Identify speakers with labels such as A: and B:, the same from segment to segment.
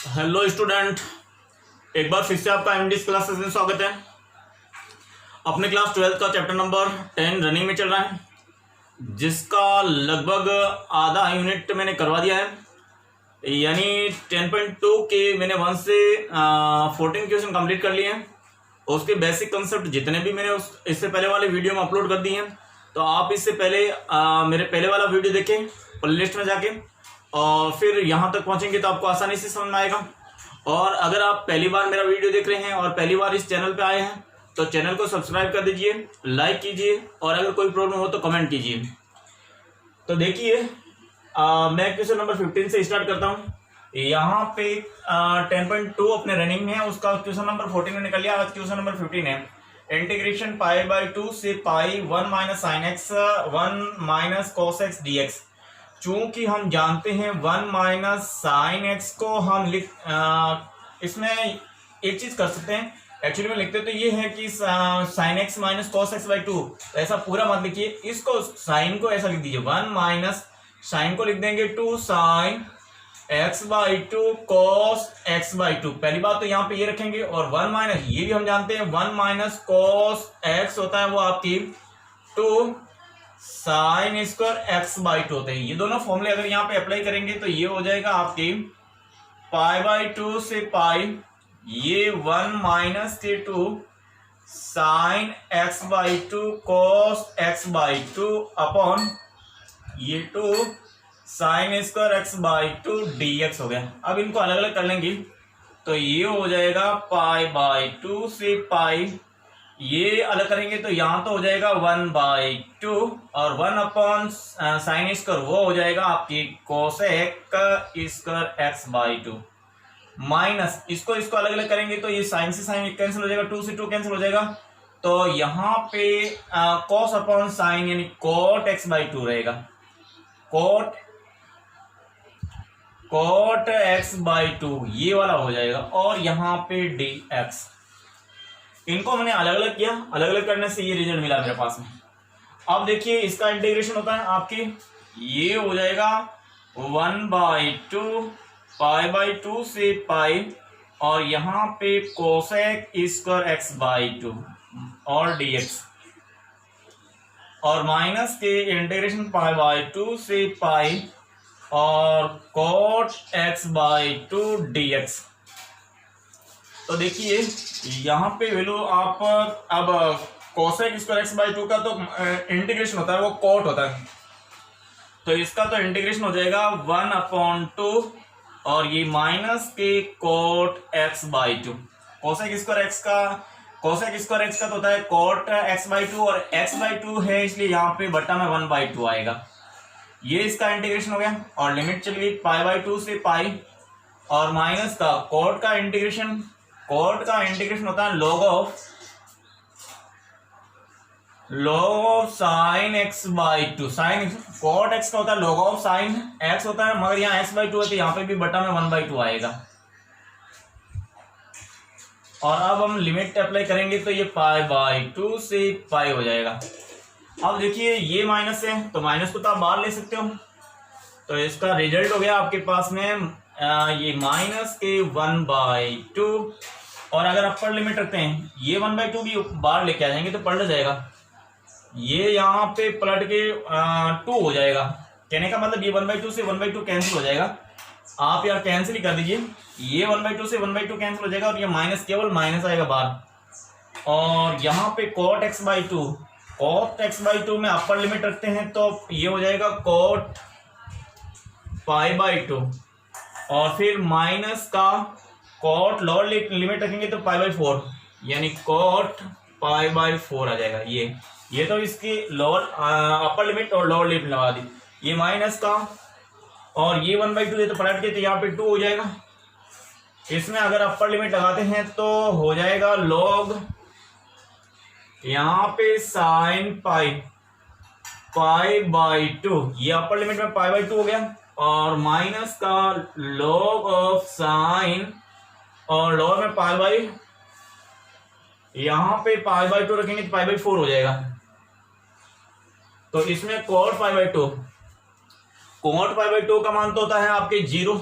A: Hello student, एक बार फिर से आपका एमडीएस क्लासेस में स्वागत है। अपने क्लास 12 का चैप्टर नंबर 10 रनिंग में चल रहा है, जिसका लगभग आधा यूनिट मैंने करवा दिया है। यानी 10.2 के मैंने 1 से 14 क्वेश्चन कंप्लीट कर लिए हैं। उसके बेसिक कंसेप्ट जितने भी मैंने इससे पहले वाले वीडियो में अपलोड कर दिए हैं, तो आप इससे पहले मेरे पहले वाला वीडियो देखें प्लेलिस्ट में जाके, और फिर यहाँ तक पहुँचेंगे तो आपको आसानी से समझ में आएगा। और अगर आप पहली बार मेरा वीडियो देख रहे हैं और पहली बार इस चैनल पे आए हैं तो चैनल को सब्सक्राइब कर दीजिए, लाइक कीजिए, और अगर कोई प्रॉब्लम हो तो कमेंट कीजिए। तो देखिए, मैं क्वेश्चन नंबर 15 से स्टार्ट करता हूँ। यहाँ पे 10.2 अपने रनिंग में है, उसका क्वेश्चन नंबर 14 में निकल लिया। आज क्वेश्चन नंबर 15 है इंटीग्रेशन π/2 से पाई 1 - sin x 1 - cos x dx। चूंकि हम जानते हैं 1 - sin x को हम इसमें एक चीज कर सकते हैं, एक्चुअली में लिखते तो ये है कि sin x - cos x/2, ऐसा पूरा मत लिखिए। इसको साइन को ऐसा लिख दीजिए, 1 - साइन को लिख देंगे 2 sin x/2 cos x/2। पहली बात तो यहाँ पे ये रखेंगे, और 1 - ये भी हम जानते हैं 1 - cos x होता है वो आपकी 2 sin स्क्वायर x/2 होते हैं। ये दोनों फॉर्मूले अगर यहाँ पे अप्लाई करेंगे तो ये हो जाएगा आपकी π/2 से पाई, ये 1 - 2 sin x/2 cos x/2 upon ये 2 sin स्क्वायर x/2 dx हो गया। अब इनको अलग अलग कर लेंगे तो ये हो जाएगा π/2 से पाई, ये अलग करेंगे तो यहाँ तो हो जाएगा 1/2, और 1 अपॉन साइन स्क्वायर वो हो जाएगा आपकी कोसेक स्क्वायर x/2, माइनस इसको अलग अलग करेंगे तो ये साइन से साइन कैंसिल हो जाएगा, 2 से 2 कैंसिल हो जाएगा। तो यहाँ पे कॉस अपॉन साइन यानी कोट x/2 रहेगा, कोट x/2 ये वाला हो जाएगा, और यहाँ पे dx। इनको मैंने अलग अलग किया, अलग अलग करने से ये रिजल्ट मिला मेरे पास में। अब देखिए इसका इंटीग्रेशन होता है आपकी, ये हो जाएगा 1/2 π/2 से पाई, और यहाँ पे कोसेक स्क्वायर x/2 और dx, और माइनस के इंटीग्रेशन π/2 से पाई और कोट x/2 dx। तो देखिए यहाँ पे वैल्यू आप अब कोसेक स्क्वायर x/2 का तो इंटीग्रेशन होता है वो कोट होता है, तो इसका तो इंटीग्रेशन हो जाएगा 1/2, और ये माइनस के coat x/2। Cosec square x का तो होता है कोट x/2, और x/2 है इसलिए यहाँ पे बटा में 1/2 आएगा। ये इसका इंटीग्रेशन हो गया, और लिमिट चल गई π/2 से पाई, और माइनस का कोट का इंटीग्रेशन होता है log of sine x/2। Sine cot x का होता है log ऑफ साइन x होता है, मगर यहाँ x/2 है तो यहाँ पे भी बटा में 1/2 आएगा। और अब हम लिमिट अप्लाई करेंगे तो ये π/2 से पाई हो जाएगा। अब देखिए ये माइनस है तो माइनस को तो आप बाहर ले सकते हो, तो इसका रिजल्ट हो गया आपके पास में ये माइनस के 1/2, और अगर अपर लिमिट रखते हैं ये 1/2 भी बाहर लेके आ जाएंगे तो पलट जाएगा, ये यहाँ पे पलट के 2 हो जाएगा। कहने का मतलब ये 1/2 से 1/2 कैंसिल हो जाएगा, आप यार कैंसिल ही कर दीजिए, ये 1/2 से 1/2 कैंसिल हो जाएगा, और ये माइनस केवल माइनस आएगा बाहर। और यहाँ पे कोट x/2 में अपर लिमिट रखते हैं तो ये हो जाएगा कोट π/2, और फिर माइनस का कोट लोअर लिमिट रखेंगे तो π/4, यानी कोट π/4 आ जाएगा। ये तो इसकी लोअर अपर लिमिट और लोअर लिमिट लगा दी, ये माइनस का, और ये 1/2 है तो पलट के तो यहाँ पे 2 हो जाएगा। इसमें अगर अपर लिमिट लगाते हैं तो हो जाएगा लॉग, यहाँ पे साइन π/2, ये अपर लिमिट में π/2 हो गया, और माइनस का log ऑफ साइन, और लोअर में यहाँ पे π/2 रखेंगे तो π/4 हो जाएगा। तो इसमें कोट π/2 का मान तो होता है आपके 0,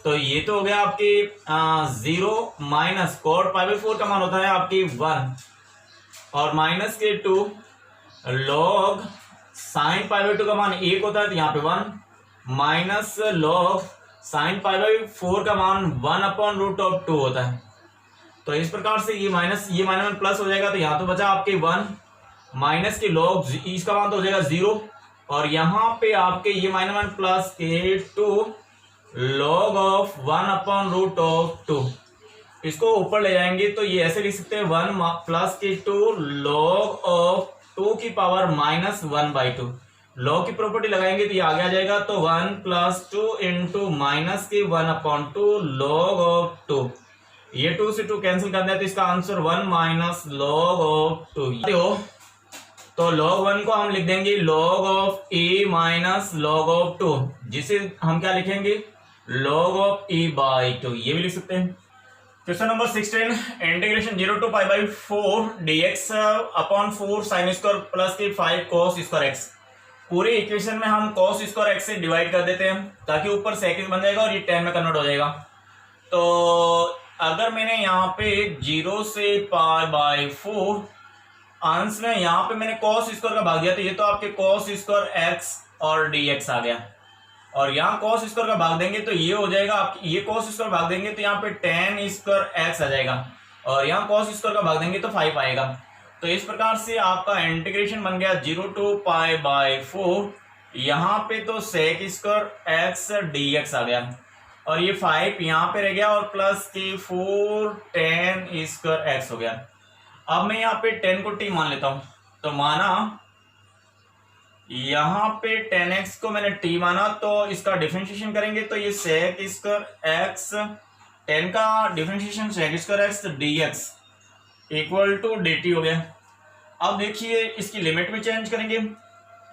A: तो ये तो हो गया आपकी 0 माइनस cot π/4 का मान होता है आपकी 1 और माइनस के 2 log sin π/2 का मान 1 होता है तो यहाँ पे 1 माइनस log sin π/4 का मान 1/√2 होता है। तो इस प्रकार से ये माइनस में प्लस हो जाएगा तो यहाँ तो बचा आपके 1 माइनस के log इसका मान तो हो जाएगा 0 और यहाँ पे आपके ये -1 प्लस के 2 log ऑफ 1/√2 इसको ऊपर ले जाएंगे तो ये ऐसे लिख सकते हैं 1 प्लस के 2 log ऑफ 2 की पावर -1/2। log की प्रॉपर्टी लगाएंगे तो ये आगे आ जाएगा तो 1 प्लस 2 इंटू माइनस के 1/2 log ऑफ 2। ये 2 से 2 कैंसिल कर दिया तो इसका आंसर 1 माइनस log ऑफ 2। तो log 1 को हम लिख देंगे log of a minus log of 2 जिसे हम क्या लिखेंगे log ऑफ a/2 ये भी लिख सकते हैं। Question number 16 integration 0 to π/4 dx upon 4 sin square plus के 5 cos स्क्वायर x। पूरे इक्वेशन में हम cos स्क्वायर x से डिवाइड कर देते हैं ताकि ऊपर sec x बन जाएगा और ये 10 में कन्वर्ट हो जाएगा। तो अगर मैंने यहाँ पे 0 से π/4 अंश में यहाँ पे मैंने cos स्क्वायर का भाग दिया तो ये तो आपके cos स्क्वायर x और dx आ गया और यहाँ cos स्क्वायर का भाग देंगे तो ये हो जाएगा आपकी ये cos स्क्वायर भाग देंगे तो यहाँ पे tan स्क्वायर x आ जाएगा और यहाँ cos स्क्वायर का भाग देंगे तो 5 आएगा। तो इस प्रकार से आपका इंटीग्रेशन बन गया 0 to π/4 यहाँ पे तो sec स्क्वायर x dx आ गया और ये 5 यहाँ पे रह गया और प्लस के 4 tan स्क्वायर x हो गया। अब मैं यहाँ पे 10 को t मान लेता हूं तो माना यहाँ पे 10x को मैंने t माना तो इसका डिफरेंशिएशन करेंगे तो ये sec स्क्वायर x 10 का differentiation sec square x dx equal to dt हो गया। अब देखिए इसकी लिमिट में चेंज करेंगे।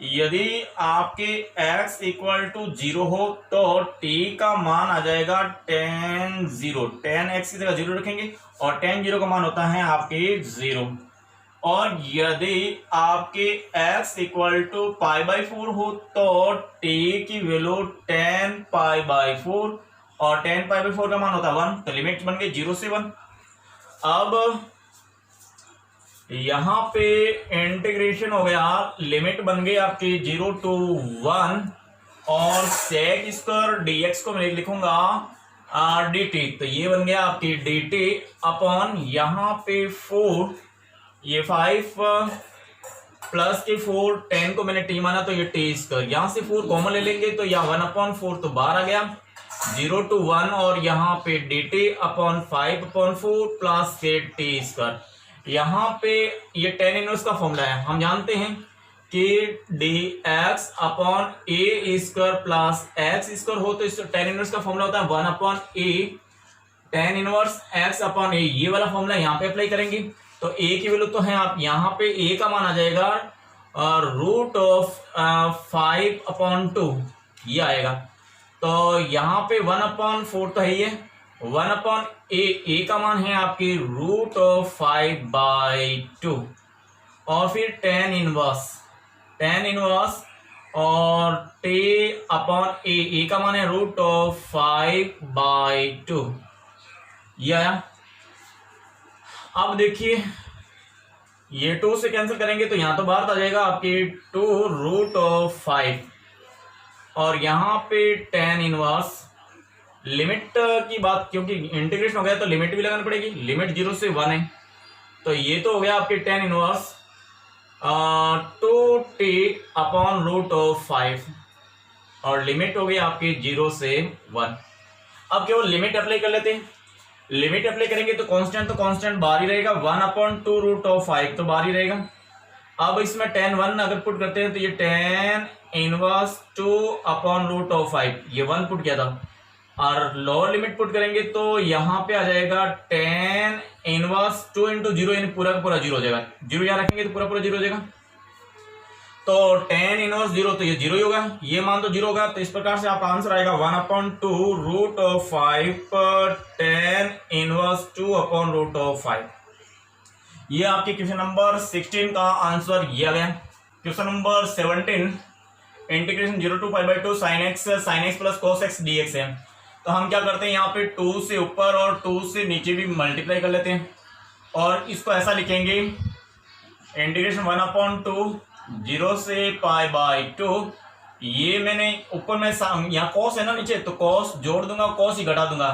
A: यदि आपके x इक्वल टू 0 हो तो t का मान आ जाएगा tan 0 tan x की जगह 0 रखेंगे और tan 0 का मान होता है आपके 0 और यदि आपके x इक्वल टू π/4 हो तो t की वैल्यू tan π/4 और tan π/4 का मान होता है 1 तो लिमिट बन गई 0 से 1। अब यहाँ पे इंटीग्रेशन हो गया लिमिट बन गई आपकी 0 to 1 और sec स्क्वायर dx को मैं लिखूंगा dt तो ये बन गया आपकी dt अपॉन यहाँ पे 4 ये 5 प्लस के 4 10 को मैंने t माना तो ये t स्क्वायर यहाँ से 4 कॉमन ले लेंगे तो यहाँ 1/4 तो बाहर आ गया 0 to 1 और यहाँ पे dt अपॉन 5/4 प्लस के t स्क्वायर। यहाँ पे ये tan इनवर्स का फॉर्मूला है हम जानते हैं कि dx upon a square plus x square हो तो इस tan इनवर्स का फॉर्मूला होता है 1/a tan inverse x upon a ये वाला फॉर्मूला यहाँ पे अप्लाई करेंगे तो a की वैल्यू तो है आप यहाँ पे a का मान आ जाएगा रूट ऑफ 5/2 ये आएगा तो यहाँ पे 1/4 तो है ये 1/a का मान है आपकी रूट ऑफ 5/2 और फिर tan इनवर्स और t अपॉन a का मान है रूट ऑफ 5/2 ये आया। अब देखिए ये 2 से कैंसिल करेंगे तो यहां तो बाहर आ जाएगा आपकी 2 रूट ऑफ 5 और यहाँ पे tan इनवर्स लिमिट की बात क्योंकि इंटीग्रेशन हो गया तो लिमिट भी लगानी पड़ेगी लिमिट 0 से 1 है तो ये तो हो गया आपके tan inverse 2t upon root of 5 और लिमिट हो गई आपकी 0 से 1। अब केवल लिमिट अप्लाई कर लेते हैं। लिमिट अप्लाई करेंगे तो कांस्टेंट बाहर ही रहेगा 1/2 रूट ऑफ 5 तो बाहर ही रहेगा। अब इसमें tan 1 अगर पुट करते हैं तो ये tan inverse 2 upon root of 5 ये 1 पुट किया था और लोअर लिमिट पुट करेंगे तो यहाँ पे आ जाएगा tan इनवर्स 2 इंटू 0 यानी पूरा का पूरा 0 हो जाएगा 0 यहाँ रखेंगे तो पूरा पूरा 0 हो जाएगा तो tan इनवर्स 0 तो ये 0 ही होगा ये मान तो 0 होगा तो इस प्रकार से आपका आंसर आएगा 1/2 root of 5 tan inverse 2 upon root of 5। ये आपके क्वेश्चन नंबर 16 का आंसर ये आ गया। Question number 17 integration 0 to π/2 sin x plus cos x dx है। तो हम क्या करते हैं, यहाँ पे 2 से ऊपर और 2 से नीचे भी मल्टीप्लाई कर लेते हैं और इसको ऐसा लिखेंगे, इंटीग्रेशन 1/2 0 से π/2। ये मैंने ऊपर में यहाँ कॉस है ना नीचे, तो कॉस जोड़ दूंगा, कॉस ही घटा दूंगा,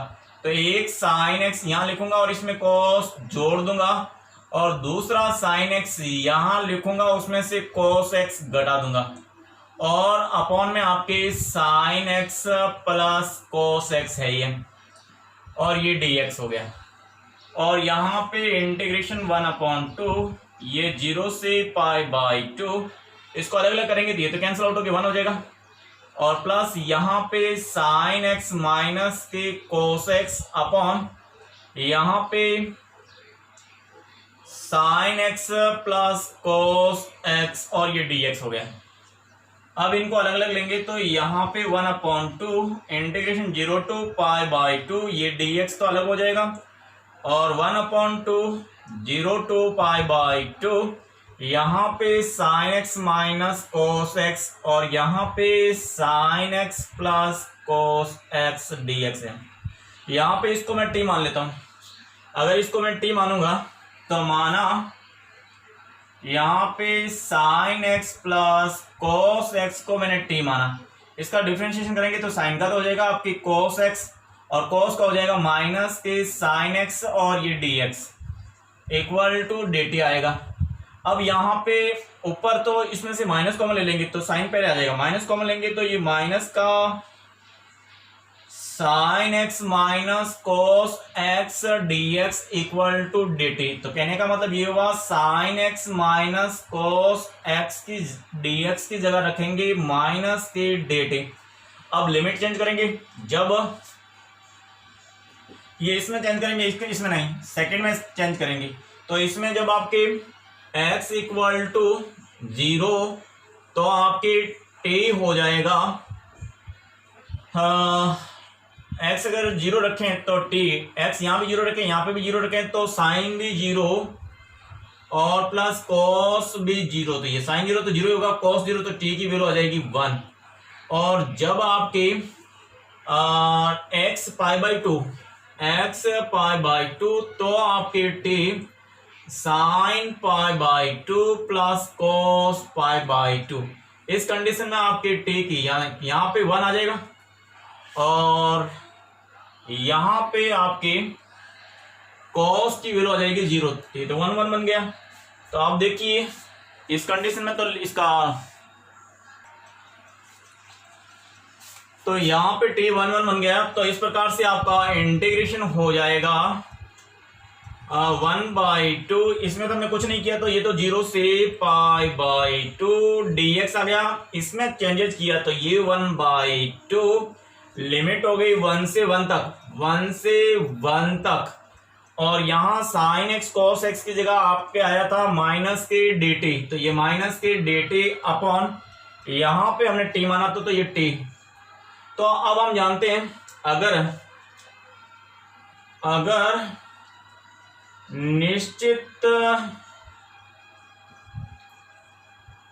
A: तो एक साइन एक्स यहाँ लिखूंगा और इसमें कॉस जोड़ दूंगा और दूसरा साइन एक्स यहाँ लिखूंगा, उसमें से कॉस एक्स घटा दूंगा और अपॉन में आपके sine x plus cos x है ये, और ये dx हो गया। और यहाँ पे इंटीग्रेशन 1/2 ये 0 से π/2, इसको अलग अलग करेंगे तो ये तो कैंसिल आउट होकर 1 हो जाएगा, और प्लस यहाँ पे साइन एक्स माइनस के कोस एक्स अपॉन यहाँ पे sine x plus cos x, और ये dx हो गया। अब इनको अलग अलग लेंगे तो यहाँ पे 1/2 इंटीग्रेशन 0 to π/2, ये dx तो अलग हो जाएगा, और 1/2 0 to π/2 यहाँ पे sign x minus cos x, और यहाँ पे sine x plus cos x dx है। यहाँ पे इसको मैं t मान लेता हूँ। अगर इसको मैं t मानूंगा तो माना यहाँ पे sine x plus cos x को मैंने t माना, इसका डिफरेंशिएशन करेंगे तो साइन का तो हो जाएगा आपकी कोस एक्स, और कोस का हो जाएगा माइनस के साइन एक्स, और ये dx इक्वल टू dt आएगा। अब यहाँ पे ऊपर तो इसमें से माइनस कॉमन ले लेंगे तो साइन पहले आ जाएगा, माइनस कॉमन लेंगे तो ये माइनस का sine x minus cos x dx equal to dt। तो कहने का मतलब ये हुआ sine x minus cos x की dx की जगह रखेंगे माइनस के dt। अब लिमिट चेंज करेंगे, जब ये इसमें चेंज करेंगे, इसमें नहीं, सेकंड में चेंज करेंगे, तो इसमें जब आपके x इक्वल टू 0 तो आपके t हो जाएगा, x अगर 0 रखें तो t, x यहाँ भी 0 रखें, यहाँ पे भी 0 रखें तो साइन भी 0 और प्लस कॉस भी 0, तो ये साइन 0 तो 0 होगा, कॉस 0 तो t की वैल्यू आ जाएगी 1। और जब आपके x π/2 तो आपके t साइन π/2 प्लस कॉस π/2, इस कंडीशन में आपके t की यहाँ पे 1 आ जाएगा और यहाँ पे आपके कॉस की वैल्यू आ जाएगी 0, तो 1 1 बन गया। तो आप देखिए इस कंडीशन में तो इसका तो यहाँ पे t 1 1 बन गया। तो इस प्रकार से आपका इंटीग्रेशन हो जाएगा 1/2, इसमें तो हमने कुछ नहीं किया, तो ये तो 0 से π/2 dx आ गया। इसमें चेंजेस किया तो ये 1/2 लिमिट हो गई 1 से 1 तक, और यहाँ साइन एक्स कॉस एक्स की जगह आपके आया था माइनस के dt, तो ये माइनस के dt अपॉन यहाँ पे हमने t माना तो ये t। तो अब हम जानते हैं अगर निश्चित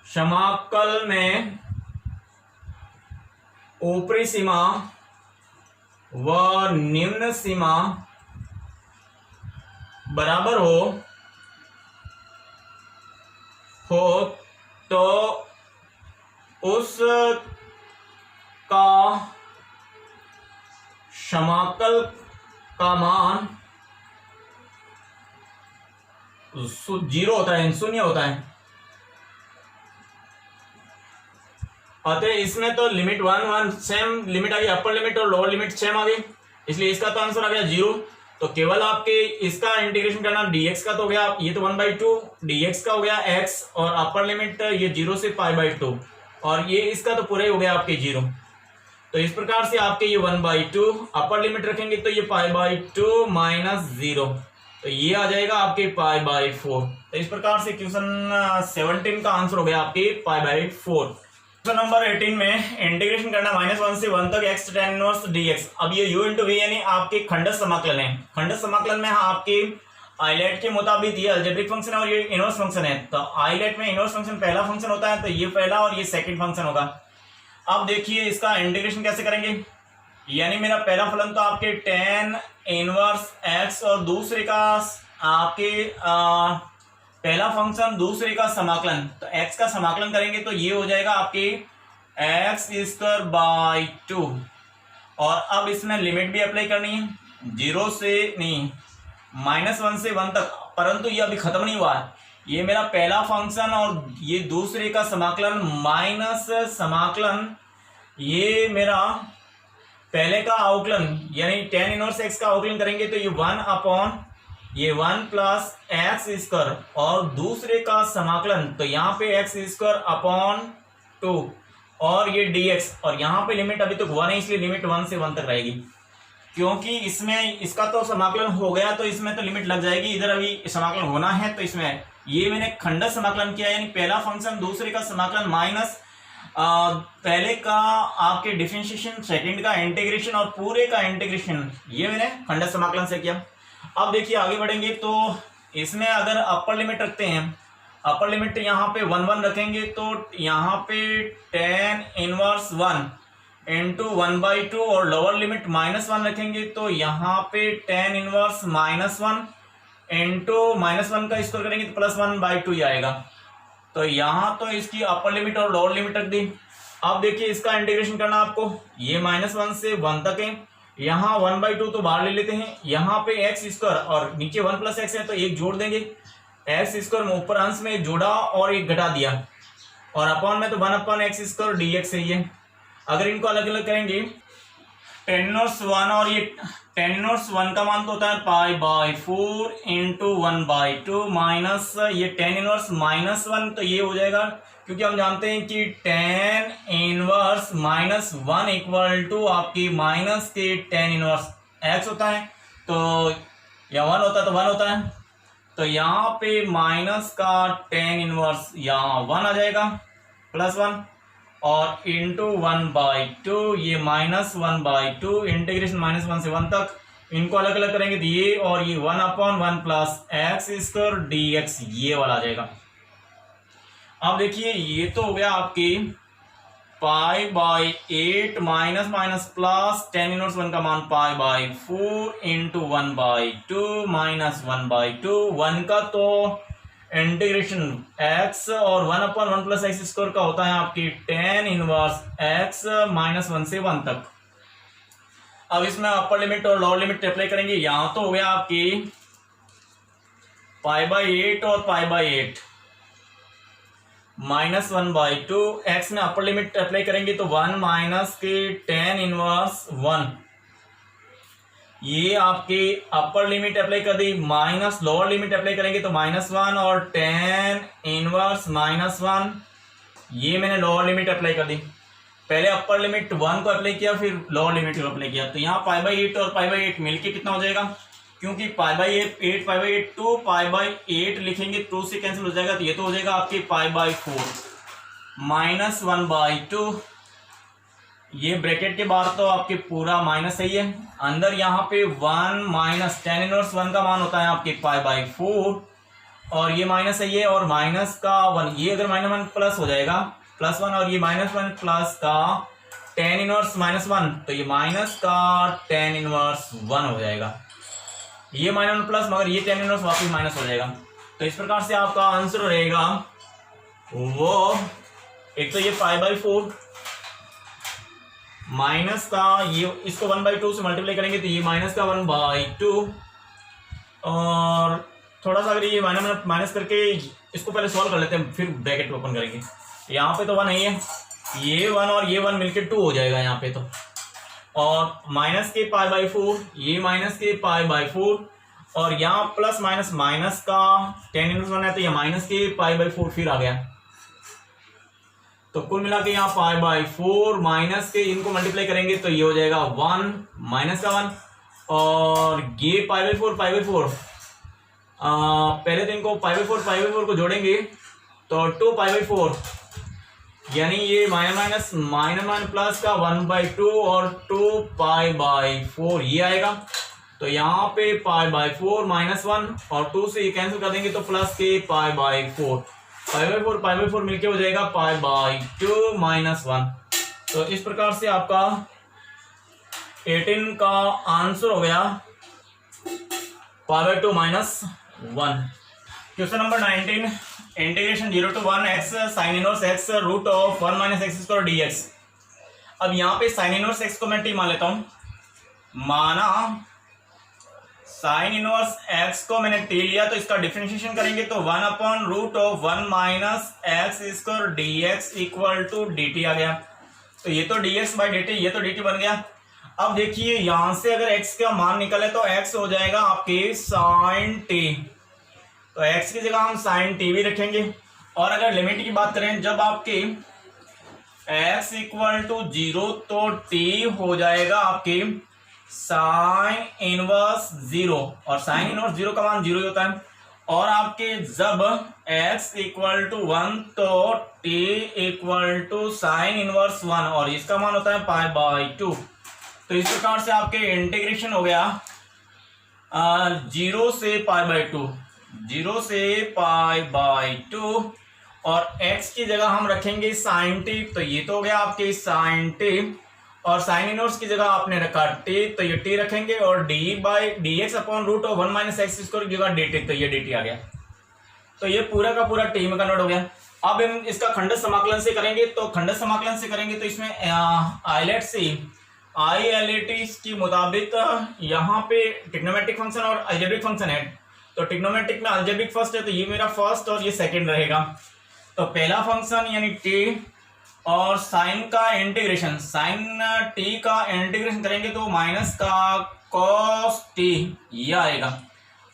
A: समाकल में ऊपरी सीमा व निम्न सीमा बराबर हो तो उस का समाकल का मान 0 होता है, शून्य होता है। अतः इसमें तो लिमिट 1 1 सेम लिमिट आ गई, अपर लिमिट और लोअर लिमिट सेम आ गई, इसलिए इसका तो आंसर आ गया 0। तो केवल आपके इसका इंटीग्रेशन करना, dx का तो हो गया, ये तो 1/2 dx का हो गया x, और अपर लिमिट ये 0 से π/2, और ये इसका तो पूरा ही हो गया आपके 0। तो इस प्रकार से आपके ये 1/2 अपर लिमिट रखेंगे तो ये π/2 माइनस 0, तो ये आ जाएगा आपके π/4। तो इस प्रकार से क्वेश्चन 17 का आंसर हो गया आपके π/4। क्वेश्चन नंबर 18 में इंटीग्रेशन करना -1 से 1 तक x tan इनवर्स dx। अब ये u इंटू वी यानी आपके खंडस समाकलन है। खंडस समाकलन में आपके आइलेट के मुताबिक ये अलजेब्रिक फंक्शन है और ये इनवर्स फंक्शन है। तो आइलेट में इनवर्स फंक्शन पहला फंक्शन होता है, तो ये पहला और ये सेकंड फंक्शन होगा। अब देखिए इसका इंटीग्रेशन कैसे करेंगे। यानी मेरा पहला फलन तो आपके tan इनवर्स x और दूसरे का आपके पहला फंक्शन दूसरे का समाकलन, तो x का समाकलन करेंगे तो ये हो जाएगा आपके x स्क्वायर बाई 2। और अब इसमें लिमिट भी अप्लाई करनी है, 0 से नहीं -1 से 1 तक, परंतु ये अभी खत्म नहीं हुआ है। ये मेरा पहला फंक्शन और ये दूसरे का समाकलन माइनस समाकलन, ये मेरा पहले का अवकलन यानी tan इनवर्स x का अवकलन करेंगे तो ये 1 प्लस एक्स स्क्वायर और दूसरे का समाकलन तो यहाँ पे x स्क्वायर अपॉन 2 और ये dx, और यहाँ पे लिमिट अभी तक 1 है इसलिए लिमिट 1 से 1 तक रहेगी, क्योंकि इसमें इसका तो समाकलन हो गया तो इसमें तो लिमिट लग जाएगी, इधर अभी समाकलन होना है तो इसमें ये मैंने खंडन समाकलन किया, यानी पहला फंक्शन दूसरे का समाकलन माइनस पहले का आपके डिफरेंशिएशन, सेकंड का इंटीग्रेशन और पूरे का इंटीग्रेशन, ये मैंने खंडन समाकलन से किया। अब देखिए आगे बढ़ेंगे तो इसमें अगर अपर लिमिट रखते हैं, अपर लिमिट यहाँ पे 1 रखेंगे तो यहाँ पे tan इनवर्स 1 इंटू 1/2 और लोअर लिमिट -1 रखेंगे तो यहाँ पे tan इनवर्स -1 इंटू -1 का स्क्वायर करेंगे तो +1/2 ही आएगा। तो यहाँ तो इसकी अपर लिमिट और लोअर लिमिट रख दी। अब देखिए इसका इंटीग्रेशन करना आपको, ये -1 से 1 तक है, यहाँ 1/2 तो बाहर ले लेते हैं, यहाँ पे एक्स स्क्वायर और नीचे 1 + x है तो एक जोड़ देंगे, एक्स स्क्वायर में ऊपर अंश में जोड़ा और एक घटा दिया, और अपॉन में तो 1/x² dx है ये। अगर इनको अलग अलग करेंगे tan इनवर्स 1 और ये tan इनवर्स 1 का मान तो होता है π/4 इंटू 1/2 माइनस ये tan इनवर्स -1 तो ये हो जाएगा, क्योंकि हम जानते हैं कि tan इनवर्स -1 इक्वल टू आपकी माइनस के tan इनवर्स x होता है, तो या 1 होता है तो 1 होता है, तो यहाँ पे माइनस का tan इनवर्स यहाँ 1 आ जाएगा +1 और इंटू 1/2 ये -1/2 इंटीग्रेशन -1 से 1 तक, इनको अलग अलग करेंगे तो ये और ये 1/1 प्लस x² dx ये वाला आ जाएगा। अब देखिए ये तो हो गया आपकी π/8 माइनस प्लस tan इनवर्स 1 का मान π/4 इंटू 1/2 -1/2 1 का तो इंटीग्रेशन x और 1/1 प्लस x² का होता है आपकी tan इनवर्स x -1 से 1 तक। अब इसमें अपर लिमिट और लोअर लिमिट अप्लाई करेंगे, यहाँ तो हो गया आपकी π/8 और π/8 -1/2 x में अपर लिमिट अप्लाई करेंगे तो 1 माइनस के tan इनवर्स 1, ये आपके अपर लिमिट अप्लाई कर दी, माइनस लोअर लिमिट अप्लाई करेंगे तो -1 और tan इनवर्स -1 ये मैंने लोअर लिमिट अप्लाई कर दी। पहले अपर लिमिट 1 को अप्लाई किया फिर लोअर लिमिट को अप्लाई किया, तो यहाँ π/8 और पी/8 मिलके कितना हो जाएगा, क्योंकि π/8 π/8 2 π/8 लिखेंगे 2 से कैंसिल हो जाएगा, तो ये तो हो जाएगा आपके π/4 -1/2, ये ब्रैकेट के बाद तो आपके पूरा माइनस सही है, अंदर यहाँ पे 1 माइनस tan इनवर्स 1 का मान होता है आपके π/4 और ये माइनस सही है, और माइनस का 1 ये अगर -1 प्लस हो जाएगा +1 और ये -1 प्लस का tan इनवर्स -1 तो ये माइनस का tan इनवर्स 1 हो जाएगा, ये -1 प्लस मगर ये tan इनवर्स वापस माइनस हो जाएगा। तो इस प्रकार से आपका आंसर रहेगा वो, एक तो ये π/4 माइनस का ये इसको 1/2 से मल्टीप्लाई करेंगे तो ये माइनस का 1/2, और थोड़ा सा अगर ये माइनस करके इसको पहले सॉल्व कर लेते हैं फिर ब्रैकेट ओपन करेंगे। यहाँ पे तो 1 नहीं है, ये 1 और ये 1 मिलके 2 हो जाएगा यहाँ पे तो, और माइनस के π/4 ये माइनस के π/4 और यहाँ प्लस माइनस का tan इनवर्स 1 है तो ये माइनस के π/4 फिर आ गया, तो कुल मिला के यहाँ π/4 माइनस के इनको मल्टीप्लाई करेंगे तो ये हो जाएगा 1 माइनस का 1, और ये π/4 पहले तो इनको π/4 को जोड़ेंगे तो 2 π/4 यानी ये माइनस प्लस का 1/2 और 2 π/4 ये आएगा, तो यहाँ पे π/4 -1 और 2 से ये कैंसिल कर देंगे तो प्लस के π/4 π/4 मिलके हो जाएगा π/2 -1। तो इस प्रकार से आपका 18 का आंसर हो गया power 2 minus 1। Question number 19, integration 0 to 1 x sine inverse x root of 1 minus x square d x. अब यहाँ पे साइन इनवर्स x को मैं टी मान लेता हूँ। माना साइन इनवर्स x को मैंने टी लिया, तो इसका डिफरेंशिएशन करेंगे तो 1 upon root of 1 minus x square d x equal to d t आ गया। तो ये तो d x by d t, ये तो डी टी बन गया। अब देखिए यहां से अगर x का मान निकले तो x हो जाएगा आपके साइन टी, तो x की जगह हम साइन टी भी रखेंगे। और अगर लिमिट की बात करें, जब आपके x इक्वल टू 0 तो t हो जाएगा आपके साइन इनवर्स 0, और साइन इनवर्स 0 का मान 0 ही होता है। और आपके जब x इक्वल टू 1 तो t equal to sine inverse 1, और इसका मान होता है पाई बाई 2। तो इस प्रकार से आपके इंटीग्रेशन हो गया 0 से पाई बाई 2, 0 से पाई बाई 2, और x की जगह हम रखेंगे साइन टी, तो ये तो हो गया आपके साइन टी, और साइन इनवर्स की जगह आपने रखा टी, तो ये टी रखेंगे, और d by d x upon root of 1 minus x square की जगह डी टी, तो ये डी टी आ गया। तो ये पूरा का पूरा टी में कन्वर्ट हो गया। अब हम इसका खंडन समाकलन से करेंगे, तो खंडन समाकलन से करेंगे तो इसमें आईलेट सी ILAT के मुताबिक यहाँ पे ट्रिग्नोमेट्रिक फंक्शन और अलजेब्रिक फंक्शन है। तो ट्रिग्नोमेट्रिक में अलजेब्रिक फर्स्ट है, तो ये मेरा फर्स्ट और ये सेकंड रहेगा। तो पहला फंक्शन यानी टी और साइन का इंटीग्रेशन, साइन टी का इंटीग्रेशन करेंगे तो माइनस का कॉस टी ये आएगा।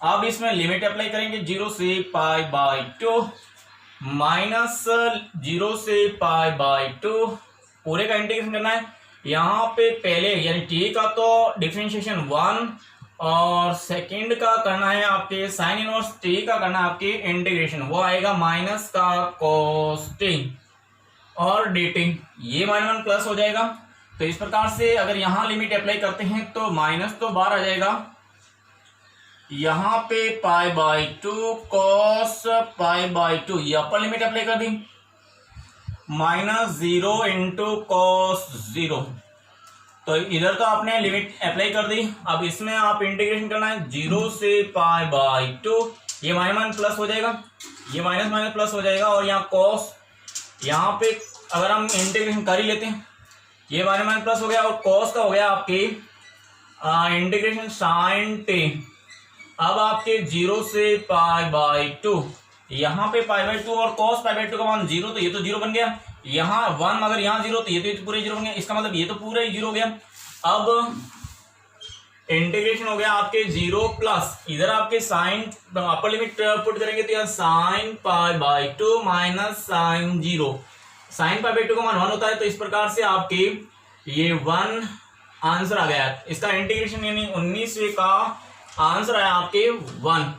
A: अब इसमें लिमिट अप्लाई करेंगे 0 से पाई बाई 2 माइनस 0 से पाई बाई 2, पूरे का इंटीग्रेशन करना है। यहाँ पे पहले यानी टी का तो डिफरेंशिएशन 1 और सेकंड का करना है आपके साइन इनवर्स टी का करना है आपके इंटीग्रेशन, वो आएगा माइनस का कोस टी और डी टी, ये -1 प्लस हो जाएगा। तो इस प्रकार से अगर यहाँ लिमिट अप्लाई करते हैं तो माइनस तो बाहर आ जाएगा, यहाँ पे पाई बाई 2 कॉस पाई बाई 2, ये अपर लिमिट अप्लाई कर दी, -0 इंटू कॉस 0, तो इधर तो आपने लिमिट अप्लाई कर दी। अब इसमें आप इंटीग्रेशन करना है 0 से पाई बाई 2, ये -1 प्लस हो जाएगा, ये माइनस माइनस प्लस हो जाएगा, और यहाँ कॉस, यहाँ पे अगर हम इंटीग्रेशन कर ही लेते हैं, ये -1 प्लस हो गया, और कॉस का हो गया आपके इंटीग्रेशन साइन टी। अब आपके 0 से पाई बाई 2, यहाँ पे पाई बाई 2 और कॉस पाई बाई 2 का मान 0, तो ये तो 0 बन गया। यहाँ 1 अगर यहाँ 0 तो ये तो पूरे 0 बन गया, इसका मतलब ये तो पूरा ही 0 हो गया। अब इंटीग्रेशन हो गया आपके 0 प्लस, इधर आपके साइन अपर लिमिट पुट करेंगे तो यहाँ sine pi by 2 minus sine 0, sine pi by 2 का मान 1 होता है। तो इस प्रकार से आपके ये 1 आंसर आ गया, इसका इंटीग्रेशन यानी 19 का आंसर आया आपके 1।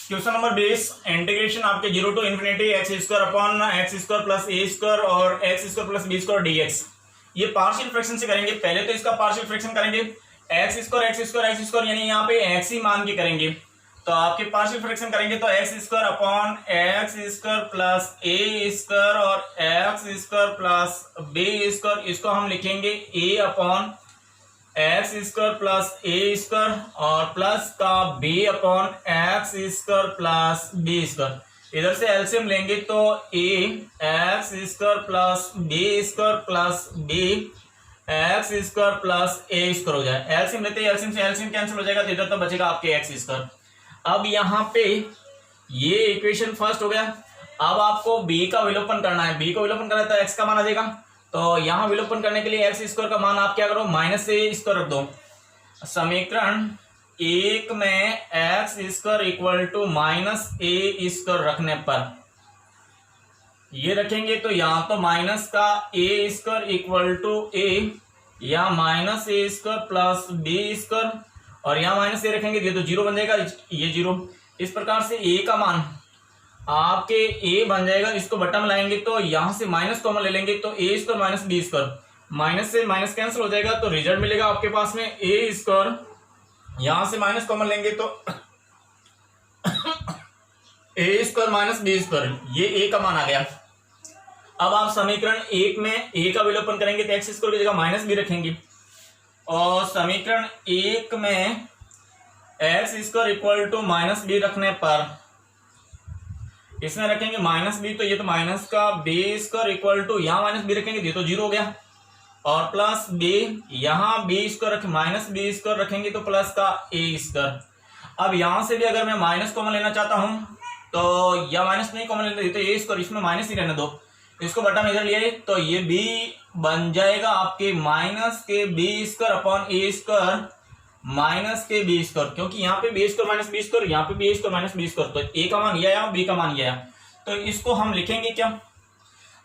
A: क्वेश्चन नंबर 20, इंटीग्रेशन आपके 0 to infinity x square upon x square plus a square और x square plus b square d x. ये पार्शियल फ्रैक्शन से करेंगे। पहले तो इसका पार्शियल फ्रैक्शन करेंगे एक्स स्क्वायर यानी यहाँ पे एक्स ही मान के करेंगे। तो आपके पार्शियल फ्रैक्शन करेंगे तो x square upon x square plus a square और x square plus b square, इसको हम लिखेंगे a upon x square plus a square और प्लस का b upon x square plus b square. इधर से एलसीएम लेंगे तो a x square plus b square plus b x square plus a square हो जाए। एलसीएम लेते हैं, एलसीएम से एलसीएम कैंसिल हो जाएगा, तो इधर तो बचेगा आपके एक्स स्क्वायर। अब यहाँ पे ये इक्वेशन फर्स्ट हो गया। अब आपको बी का विलोपन करना है, बी को विलोपन करना है तो एक्स का मान आ जाएगा। तो यहाँ विलोपन करने के लिए एक्स स्क्वायर का मान आप क्या करो, माइनस ए स्क्वायर रख दो। समीकरण 1 में x square equal to minus a square रखने पर ये रखेंगे तो यहाँ तो माइनस का a square equal to a, या minus a square plus b square, और यहाँ माइनस ए रखेंगे ये तो 0 बन जाएगा, ये 0। इस प्रकार से ए का मान आपके ए बन जाएगा। इसको बट्टा में लाएंगे तो यहाँ से माइनस कॉमन ले लेंगे तो a square minus b square, minus से माइनस कैंसिल हो जाएगा तो रिजल्ट मिलेगा आपके पास में ए स्क्वायर। यहाँ से माइनस कॉमन लेंगे तो a square minus b square, ये ए का मान आ गया। अब आप समीकरण 1 में ए का विलोपन करेंगे तो एक्स स्क्वायर की जगह माइनस बी रखेंगे, और समीकरण 1 में x square equal to minus b रखने पर इसमें रखेंगे माइनस बी, तो ये तो माइनस का बी स्क्वायर इक्वल टू, यहाँ माइनस बी रखेंगे ये तो जीरो हो गया, और प्लस बी, यहाँ बी स्क्वायर रखें माइनस बी स्क्वायर रखेंगे तो प्लस का ए स्क्वायर। अब यहाँ से भी अगर मैं माइनस कॉमन लेना चाहता हूँ तो या माइनस नहीं कॉमन लेना, तो ए स्क्वायर इसमें माइनस ही रहने दो, इसको बटा में इधर लिए तो ये बी बन जाएगा आपके माइनस के b square upon a square minus के बी स्क्वायर, क्योंकि यहाँ पे b square minus b square, यहाँ पे b square minus b square, तो ए का मान ये आया बी का मान ये आया, तो इसको हम लिखेंगे क्या,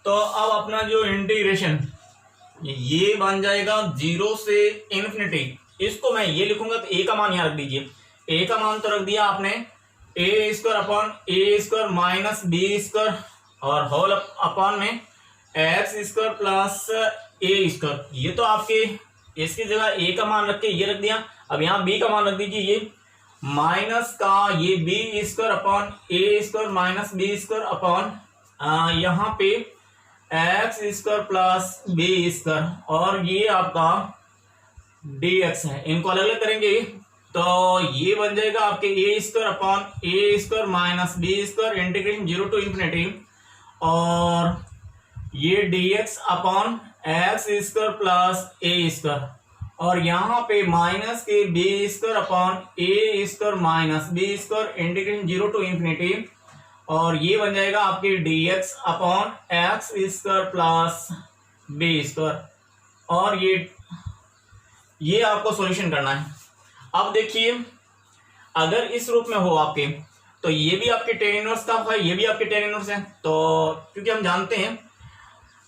A: तो अब अपना जो इंटीग्रेशन ये बन जाएगा 0 से इन्फिनिटी, इसको मैं ये लिखूंगा तो ए का मान यहाँ रख दीजिए, ए का मान तो रख दिया आपने ए square upon a square minus b square और होल अपॉन में x square plus a square, ये तो आपके इसकी जगह ए का मान रख के ये रख दिया। अब यहाँ बी का मान रख दीजिए, ये माइनस का ये b square upon a square minus b square upon यहाँ पे x square plus b square, और ये आपका dx है, इनको अलग अलग करेंगे तो ये बन जाएगा आपके a square upon a square minus b square integration 0 to infinity, और ये dx upon x square plus a square, और यहाँ पे माइनस के b square upon a square minus b square integration 0 to infinity, और ये बन जाएगा आपके dx upon x square plus b square, और ये आपको सॉल्यूशन करना है। अब देखिए अगर इस रूप में हो आपके तो ये भी आपके tan इनवर्स का है, ये भी आपके tan इनवर्स है, तो क्योंकि हम जानते हैं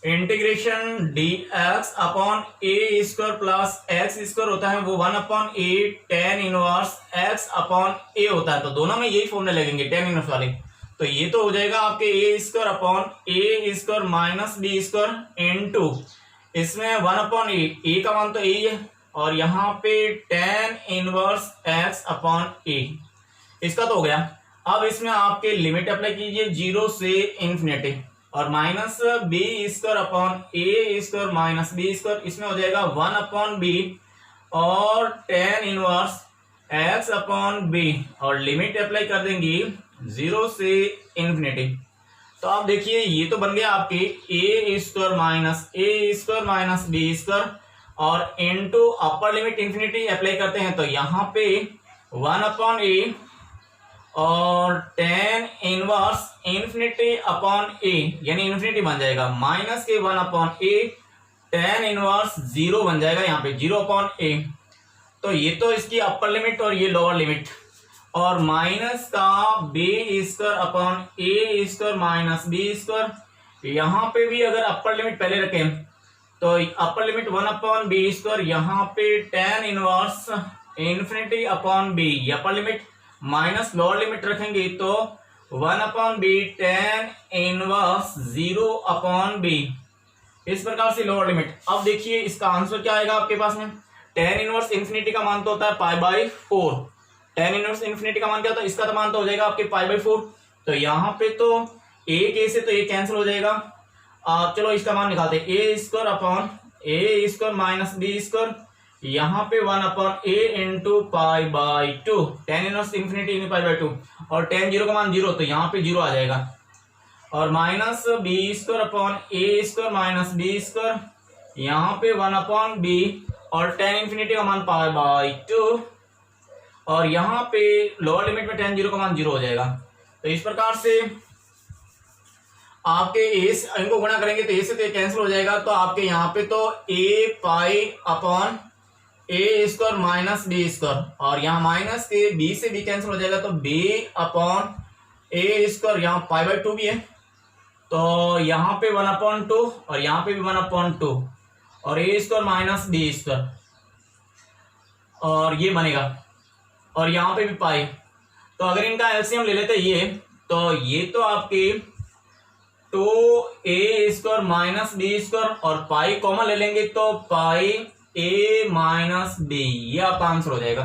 A: integration dx upon a square plus x square होता है वो 1 अपॉन ए tan इनवर्स x अपॉन ए होता है, तो दोनों में यही फॉर्मूले लगेंगे tan इनवर्स वाले, तो ये तो हो जाएगा आपके a square upon a square minus b square into इसमें 1 अपॉन ए का मान तो ए है, और यहाँ पे tan इनवर्स x अपॉन ए, इसका तो हो गया। अब इसमें आपके लिमिट अप्लाई कीजिए 0 से इन्फिनिटी, और minus b square upon a square minus b square, इसमें हो जाएगा 1 अपॉन बी और tan inverse x upon b, और लिमिट अप्लाई कर देंगे 0 से इन्फिनिटी, तो आप देखिए ये तो बन गया आपके a square minus b square, और into upper limit infinity apply करते हैं तो यहाँ पे 1 अपॉन ए और tan इनवर्स इन्फिनिटी अपॉन ए, यानी इन्फिनिटी बन जाएगा, माइनस के 1 अपॉन ए tan इनवर्स 0 बन जाएगा, यहाँ पे 0 अपॉन ए, तो ये तो इसकी अपर लिमिट और ये लोअर लिमिट, और माइनस का b square upon a square minus b square, यहाँ पे भी अगर अपर लिमिट पहले रखें तो upper limit 1 upon b square, यहाँ पे tan inverse infinity upon b, upper limit minus lower limit रखेंगे तो 1 upon b tan inverse 0 upon b, इस प्रकार से लोअर लिमिट। अब देखिए इसका आंसर क्या आएगा आपके पास में, tan इनवर्स इन्फिनिटी का मान तो होता है π/4, tan इनवर्स इन्फिनिटी का मान क्या होता है, इसका तो मान तो हो जाएगा आपके π/4, तो यहाँ पे तो एक ए से तो ये कैंसिल हो जाएगा, चलो इसका मान निकालते हैं, a square upon a square minus b square, यहाँ पे 1 upon a into π/2, tan inverse infinity into π/2, और tan 0 का मान 0, तो यहाँ पे 0 आ जाएगा, और minus b square upon a square minus b square, यहाँ पे 1 अपॉन बी, और tan इन्फिनिटी का मान π/2, और यहाँ पे लोअर लिमिट में tan 0 का मान 0 हो जाएगा। तो इस प्रकार से आपके ए से इनको गुणा करेंगे तो ए से तो कैंसिल हो जाएगा, तो आपके यहाँ पे तो ए pi upon a square minus b square, और यहाँ माइनस के बी से बी कैंसिल हो जाएगा, तो बी अपॉन ए स्क्वायर, यहाँ π/2 भी है तो यहाँ पे 1 अपॉन 2 और यहाँ पे भी 1 अपॉन 2, और ए स्क्वायर माइनस बी स्क्वायर, और ये बनेगा, और यहाँ पे भी पाई, तो अगर इनका एलसीएम ले लेते ये तो आपके 2a square minus b square, और पाई कॉमन ले लेंगे तो पाई a माइनस बी, ये आपका आंसर हो जाएगा।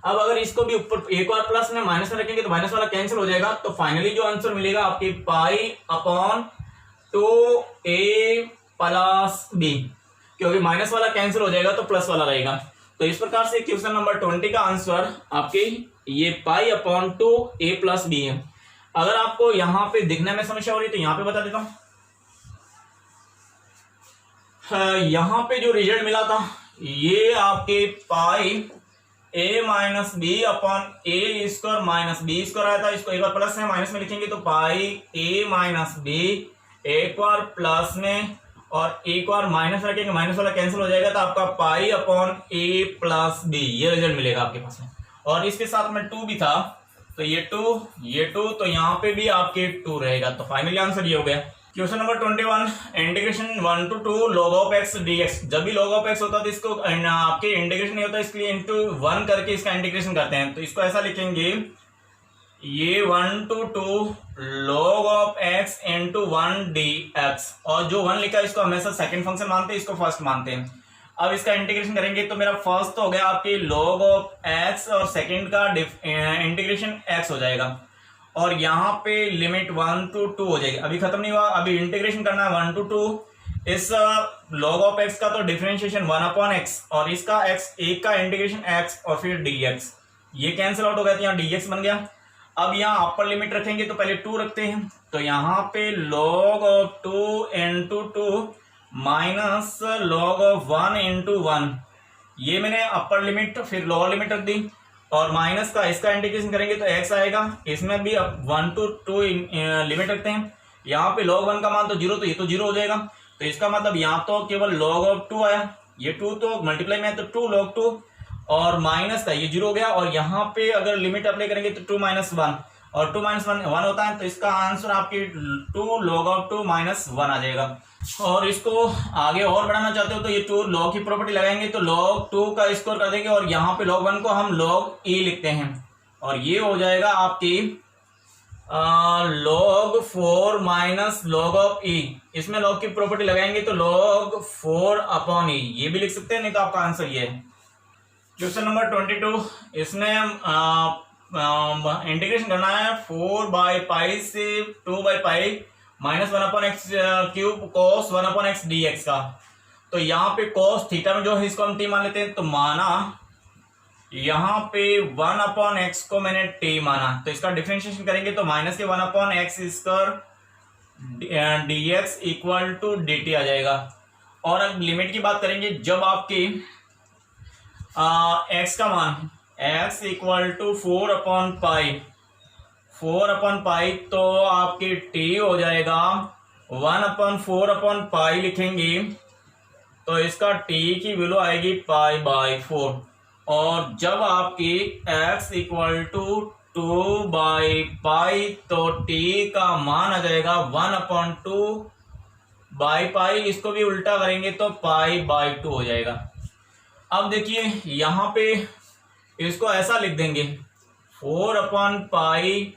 A: अब अगर इसको भी ऊपर एक बार प्लस में माइनस में रखेंगे तो माइनस वाला कैंसिल हो जाएगा, तो फाइनली जो आंसर मिलेगा आपकी pi upon 2a plus b, क्योंकि माइनस वाला कैंसिल हो जाएगा तो प्लस वाला रहेगा। तो इस प्रकार से क्वेश्चन नंबर 20 का आंसर आपके ये pi upon 2 a plus b है। अगर आपको यहां पे दिखने में समस्या हो रही है तो यहां पे बता देता हूं। यहां पे जो रिजल्ट मिला था ये आपके pi a minus b upon a square minus b square आया था। इसको एक बार प्लस में माइनस में लिखेंगे तो पाई a माइनस बी एक बार प्लस में और एक बार माइनस रखेंगे, माइनस वाला कैंसिल हो जाएगा तो आपका pi upon a plus b ये रिजल्ट मिलेगा आपके पास में। और इसके साथ में 2 भी था तो ये 2 तो यहाँ पे भी आपके 2 रहेगा। तो फाइनली आंसर ये हो गया। Question number 21 integration 1 to 2 log of x dx। जब भी log of x होता है तो इसको आपके इंटीग्रेशन नहीं होता, इसके लिए इंटू 1 करके इसका इंटीग्रेशन करते हैं। तो इसको ऐसा लिखेंगे ये 1 to 2 log of x into 1 dx, और जो 1 लिखा है इसको हमेशा सेकंड फंक्शन मानते हैं, इसको फर्स्ट मानते हैं। अब इसका इंटीग्रेशन करेंगे तो मेरा फर्स्ट तो हो गया आपके log of x और सेकंड का इंटीग्रेशन x हो जाएगा, और यहाँ पे लिमिट 1 to 2 हो जाएगी। अभी खत्म नहीं हुआ, अभी इंटीग्रेशन करना है 1 to 2। इस log of x का तो डिफरेंशिएशन 1 अपॉन x और इसका x एक का इंटीग्रेशन x और फिर dx, ये कैंसिल आउट हो गया तो यहाँ dx बन गया। अब यहाँ अपर लिमिट रखेंगे तो पहले 2 रखते हैं, तो यहाँ पे log of 2 into 2 minus log of 1 into 1, ये मैंने अपर लिमिट फिर लोअर लिमिट रख दी, और माइनस का इसका इंटीग्रेशन करेंगे तो x आएगा। इसमें भी अब 1 to 2 लिमिट रखते हैं। यहाँ पे log 1 का मान तो 0, तो ये तो 0 हो जाएगा। तो इसका मतलब यहाँ तो केवल log of 2 आया, ये 2 तो मल्टीप्लाई में है तो 2 log 2, और माइनस का ये 0 हो गया। और यहाँ पे अगर लिमिट अप्लाई करेंगे तो 2 माइनस 1, और 2 माइनस 1 होता है, तो इसका आंसर आपकी 2 log of 2 माइनस 1 आ जाएगा। और इसको आगे और बढ़ाना चाहते हो तो ये 2 log की प्रॉपर्टी लगाएंगे तो log 2 का स्क्वायर कर देंगे, और यहाँ पे log 1 को हम log e लिखते हैं, और ये हो जाएगा आपकी log 4 minus log of e। इसमें log की प्रॉपर्टी लगाएंगे तो log 4 अपॉन e, ये भी लिख सकते हैं, नहीं तो आपका आंसर ये है। क्वेश्चन नंबर 22, इसमें इंटीग्रेशन करना है 4 बाई पाई से 2 by pi minus 1 upon x cube cos 1 upon x d x का। तो यहाँ पे कॉस थीटा में जो है इसको हम टी मान लेते हैं, तो माना यहाँ पे 1 अपॉन एक्स को मैंने टी माना, तो इसका डिफरेंशिएशन करेंगे तो माइनस के 1 upon x square d x equal to d t आ जाएगा। और अब लिमिट की बात करेंगे, जब आपकी एक्स का मान x equal to 4 upon pi तो आपकी टी हो जाएगा 1 अपॉन 4 अपॉन पाई लिखेंगे तो इसका टी की वैल्यू आएगी पाई बाई 4। और जब आपकी x equal to 2 by pi तो टी का मान आ जाएगा 1 अपॉन 2 बाई पाई, इसको भी उल्टा करेंगे तो पाई बाई 2 हो जाएगा। अब देखिए यहाँ पे इसको ऐसा लिख देंगे 4 अपॉन पाई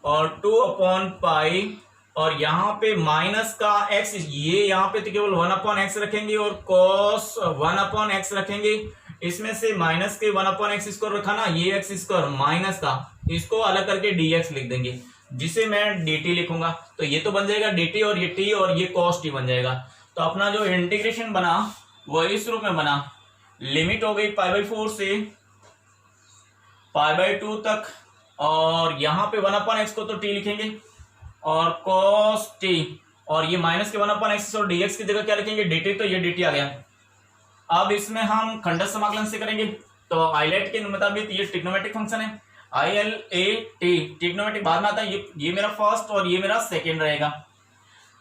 A: और 2 अपॉन पाई, और यहाँ पे माइनस का x, ये यहाँ पे तो केवल 1 अपॉन एक्स रखेंगे और cos 1 अपॉन एक्स रखेंगे। इसमें से माइनस के 1 अपॉन एक्स स्क्वायर रखा ना, ये एक्स स्क्वायर माइनस का, इसको अलग करके dx लिख देंगे, जिसे मैं dt लिखूंगा। तो ये तो बन जाएगा dt और ये t और ये cos t बन जाएगा। तो अपना जो इंटीग्रेशन बना वो इस रूप में बना, लिमिट हो गई पाई बाई 4 से पाई बाई 2 तक, और यहाँ पे 1 अपॉन एक्स को तो t लिखेंगे और cos t, और ये माइनस के 1 अपॉन एक्स और dx की जगह क्या लिखेंगे dt, तो ये dt आ गया। अब इसमें हम खंडक समाकलन से करेंगे, तो आइलेट के मुताबिक ये ट्रिग्नोमेट्रिक फंक्शन है, ILAT ट्रिग्नोमेट्रिक बाद में आता है, ये मेरा फर्स्ट और ये मेरा सेकेंड रहेगा।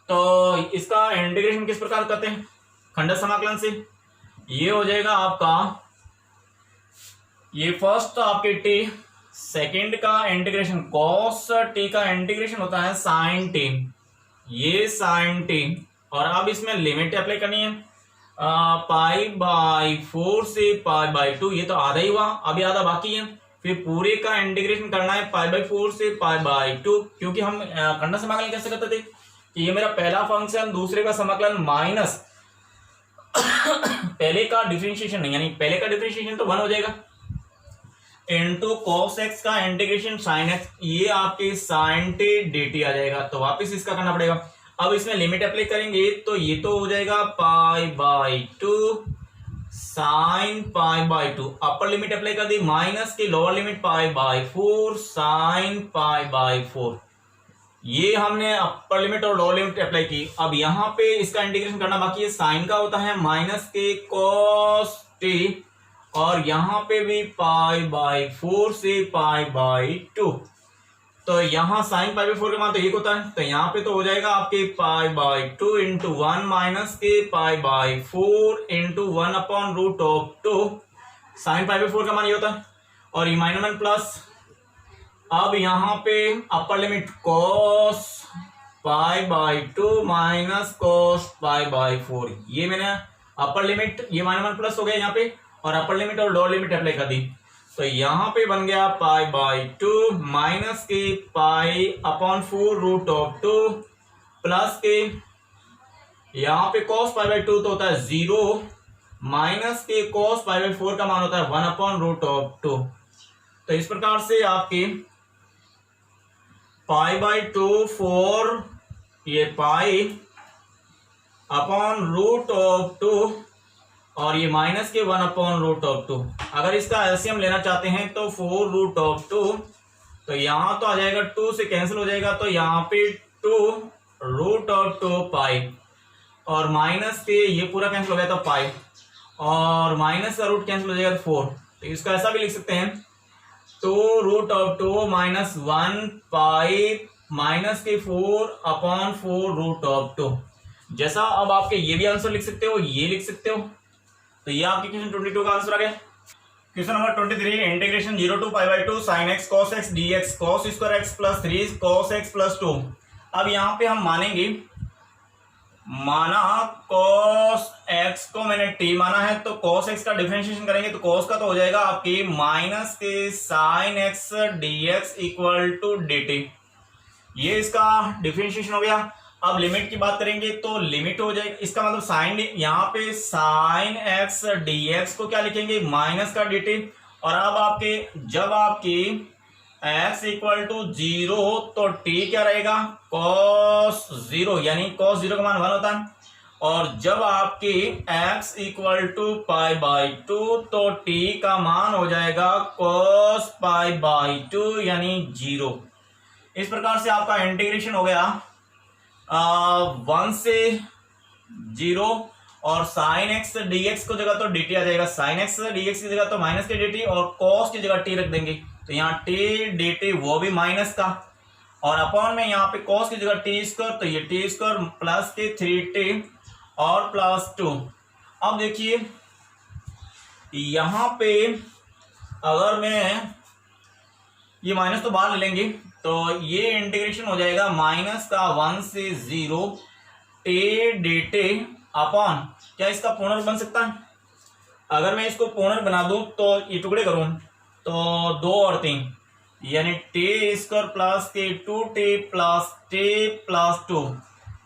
A: तो इसका इंटीग्रेशन किस प्रकार करते हैं खंडक समाकलन से, ये हो जाएगा आपका ये फर्स्ट आपके t, सेकेंड का इंटीग्रेशन cos t का इंटीग्रेशन होता है sin t, ये sin t। और अब इसमें लिमिट अप्लाई करनी है पाई बाई 4 से पाई बाई 2, ये तो आधा ही हुआ, अभी आधा बाकी है। फिर पूरे का इंटीग्रेशन करना है पाई बाई 4 से पाई बाई 2, क्योंकि हम खंडक समाकलन कैसे करते थे कि ये मेरा पहला फंक्शन दूसरे का समाकलन माइनस पहले का डिफरेंशिएशन नहीं, यानी पहले का डिफरेंशिएशन तो 1 हो जाएगा इनटू cos x का इंटीग्रेशन sin x, ये आपके sin t dt आ जाएगा। तो वापस इसका करना पड़ेगा। अब इसमें लिमिट अप्लाई करेंगे तो ये तो हो जाएगा पाई by 2 sine pi by 2, upper limit apply कर दी, माइनस की lower limit pi by 4 sign pi by 4। ये हमने अपर लिमिट और लोअर लिमिट अप्लाई की। अब यहाँ पे इसका इंटीग्रेशन करना बाकी है। साइन का होता है माइनस के कॉस टी, और यहाँ पे भी पाई बाई 4 से पाई बाई 2। तो यहाँ साइन पाई बाई 4 का मान तो एक होता है, तो यहाँ पे तो हो जाएगा आपके पाई बाई 2 इंटू 1 माइनस के pi by 4 into 1 upon root of 2। Sine pi by 4 का मान ये होता है, और ये माइनस वन प्लस। अब यहाँ पे upper limit cos pi by 2 minus cos pi by 4, ये मैंने अपर लिमिट, ये माइनस वन प्लस हो गया यहाँ पे, और अपर लिमिट और लोअर लिमिट अप्लाई कर दी। तो यहाँ पे बन गया पाई बाई 2 माइनस के pi upon 4 root of 2 plus के, यहाँ पे कॉस पाई बाई 2 तो होता है 0 माइनस के कॉस पाई बाई 4 का मान होता है 1 अपॉन रूट ऑफ 2। तो इस प्रकार से आपके पाई बाई 2 4 ये पाई अपॉन रूट ऑफ 2, और ये माइनस के 1 अपॉन रूट ऑफ 2। अगर इसका एलसीएम लेना चाहते हैं तो 4 रूट ऑफ 2, तो यहाँ तो आ जाएगा 2 से कैंसिल हो जाएगा, तो यहाँ पे 2 रूट ऑफ 2 पाई, और माइनस के ये पूरा कैंसिल हो गया तो पाई, और माइनस का रूट कैंसिल हो जाएगा 4। तो इसको ऐसा भी लिख सकते हैं 2 root of 2 minus 1 pi minus के 4 अपॉन 4 रूट ऑफ 2। जैसा अब आपके ये भी आंसर लिख सकते हो, ये लिख सकते हो। तो ये आपके क्वेश्चन 22 का आंसर आ गया। Question number 23, integration 0 to pi by 2 sine x cos x d x cos square x plus 3 cos x plus 2। अब यहाँ पे हम मानेंगे, माना cos x को मैंने t माना है, तो cos x का डिफरेंशिएशन करेंगे तो cos का तो हो जाएगा आपके माइनस के sin x dx equal to dt। ये इसका डिफरेंशिएशन हो गया। अब लिमिट की बात करेंगे तो लिमिट हो जाएगा, इसका मतलब साइन, यहाँ पे sin x dx को क्या लिखेंगे, माइनस का dt। और अब आपके जब आपकी x इक्वल टू 0 तो t क्या रहेगा, cos 0, यानी cos 0 का मान 1 होता है। और जब आपकी x equal to pi by 2 तो t का मान हो जाएगा cos पाई बाई 2 यानी 0। इस प्रकार से आपका इंटीग्रेशन हो गया 1 से 0, और sin x dx को जगह तो dt आ जाएगा, sin x dx की जगह तो माइनस के dt, और cos की जगह t रख देंगे, तो यहाँ t dt वो भी माइनस का, और अपॉन में यहाँ पे cos की जगह t स्क्वायर, तो ये t स्क्वायर प्लस के 3t और प्लस 2। अब देखिए यहाँ पे अगर मैं ये माइनस तो बाहर ले लेंगे, तो ये इंटीग्रेशन हो जाएगा माइनस का 1 से 0 t dt अपॉन, क्या इसका पूर्ण बन सकता है? अगर मैं इसको पूर्ण बना दूं तो ये टुकड़े करूं तो 2 और 3, यानी टी स्क्वायर प्लस के 2t प्लस t प्लस 2,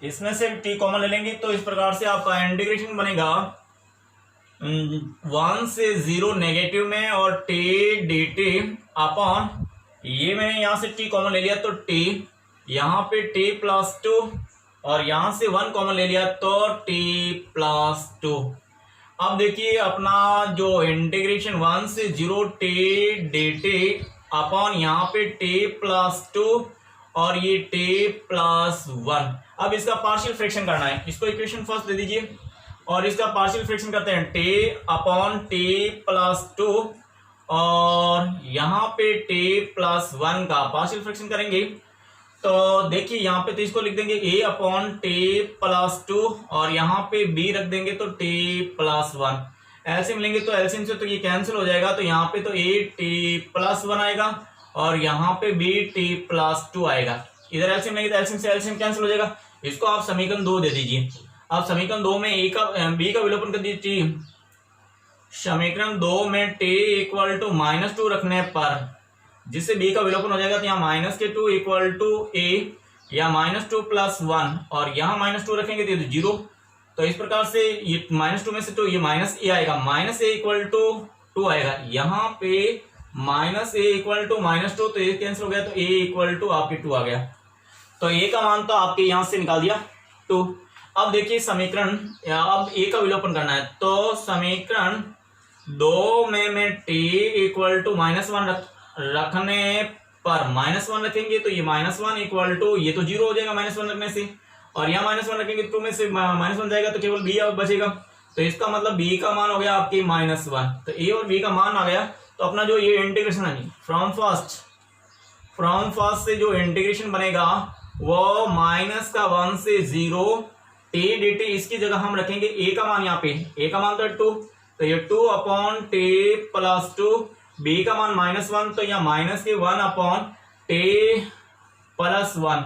A: इसमें से t कॉमन ले लेंगे, तो इस प्रकार से आपका इंटीग्रेशन बनेगा 1 से 0 नेगेटिव में और t dt अपॉन, ये मैंने यहाँ से t कॉमन ले लिया तो t, यहाँ पे t प्लस 2, और यहाँ से 1 कॉमन ले लिया तो t प्लस 2। अब देखिए अपना जो इंटीग्रेशन 1 से 0 t dt अपॉन यहाँ पे t प्लस 2 और ये t प्लस 1। अब इसका पार्शियल फ्रैक्शन करना है, इसको इक्वेशन फर्स्ट दे दीजिए और इसका पार्शियल फ्रैक्शन करते हैं t अपॉन t प्लस 2, और यहाँ पे t प्लस 1 का पार्शियल फ्रैक्शन करेंगे तो देखिए यहाँ पे तो इसको लिख देंगे a अपॉन t प्लस 2, और यहाँ पे b रख देंगे तो t प्लस 1। एलसीएम लेंगे तो एलसीएम से तो ये कैंसिल हो जाएगा, तो यहाँ पे तो a t प्लस 1 आएगा और यहाँ पे b t प्लस 2 आएगा। इधर एलसीएम लेंगे तो एलसीएम से एलसीएम कैंसिल हो जाएगा। इसको आप समीकरण 2 दे दीजिए। अब समीकरण 2 में a का b का विलोपन कर दीजिए। समीकरण 2 में t इक्वल टू -2 रखने पर जिससे b का विलोपन हो जाएगा, तो यहाँ -2 इक्वल टू a या -2 प्लस 1, और यहाँ -2 रखेंगे तो 0। तो इस प्रकार से ये -2 में से तो ये -a आएगा, -a इक्वल टू 2 आएगा। यहाँ पे -a इक्वल टू -2, तो ये कैंसिल हो गया, तो a इक्वल टू आपके 2 आ गया। तो a का मान तो आपके यहाँ से निकाल दिया 2। अब देखिए समीकरण, अब a का विलोपन करना है, तो समीकरण दो में मैं टी इक्वल टू -1 रखने पर -1 रखेंगे तो ये -1 इक्वल टू, ये तो 0 हो जाएगा -1 रखने से, और यहाँ -1 रखेंगे 2 में से -1 जाएगा तो केवल बी बचेगा। तो इसका मतलब बी का मान हो गया आपकी -1। तो ए और बी का मान आ गया। तो अपना जो ये इंटीग्रेशन है फ्रॉम फर्स्ट से जो इंटीग्रेशन बनेगा वो -1 से 0 टी डी टी, इसकी जगह हम रखेंगे ए का मान, यहाँ पे ए का मान तो 2, तो ये 2 अपॉन टी प्लस 2, बी का मान -1 तो यहाँ -1 अपॉन टी प्लस 1,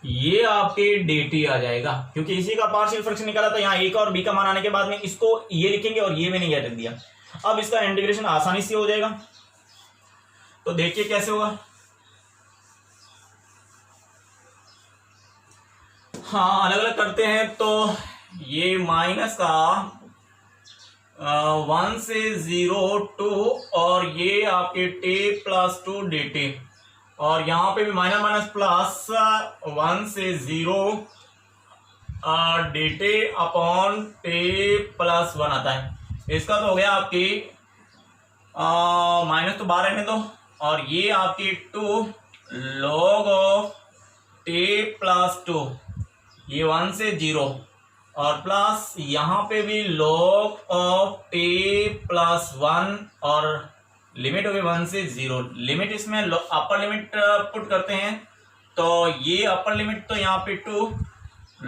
A: ये आपके dt आ जाएगा, क्योंकि इसी का पार्शियल फ्रैक्शन निकाला। तो यहाँ ए का और बी का मान आने के बाद में इसको ये लिखेंगे और ये मैंने ये रख दिया। अब इसका इंटीग्रेशन आसानी से हो जाएगा। तो देखिए कैसे होगा। हाँ, अलग अलग करते हैं। तो ये माइनस का 1 से 0 2 और ये आपके t प्लस 2 dt, और यहाँ पे भी माइनस माइनस प्लस 1 से 0 dt अपॉन t प्लस 1 आता है। इसका तो हो गया आपकी माइनस तो बाहर रहने दो, और ये आपकी 2 log ऑफ t प्लस 2, ये 1 से 0, और प्लस यहाँ पे भी log ऑफ t प्लस 1, और लिमिट हो गई 1 से 0। लिमिट इसमें अपर लिमिट पुट करते हैं, तो ये अपर लिमिट तो यहाँ पे 2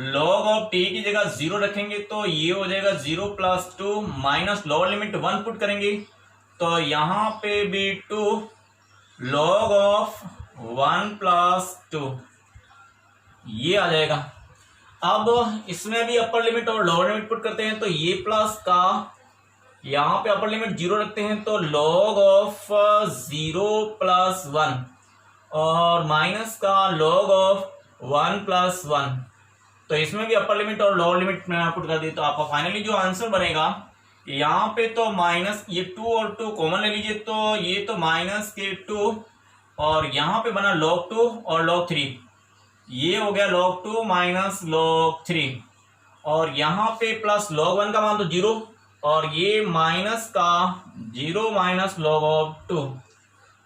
A: log ऑफ t की जगह 0 रखेंगे तो ये हो जाएगा 0 plus 2, minus lower limit 1 put करेंगे तो यहाँ पे भी 2 log ऑफ 1 प्लस 2, ये आ जाएगा। अब इसमें भी अपर लिमिट और लोअर लिमिट पुट करते हैं, तो ये प्लस का यहाँ पे अपर लिमिट 0 रखते हैं तो log ऑफ 0 प्लस 1, और माइनस का log ऑफ 1 प्लस 1, तो इसमें भी अपर लिमिट और लोअर लिमिट पुट कर दी। तो आपका फाइनली जो आंसर बनेगा, यहाँ पे तो माइनस, ये 2 और 2 कॉमन ले लीजिए, तो ये तो माइनस के 2, और यहाँ पे बना log 2 और log 3, ये हो गया log 2 माइनस log 3, और यहाँ पे प्लस log 1 का मान तो 0, और ये माइनस का 0 माइनस log ऑफ 2।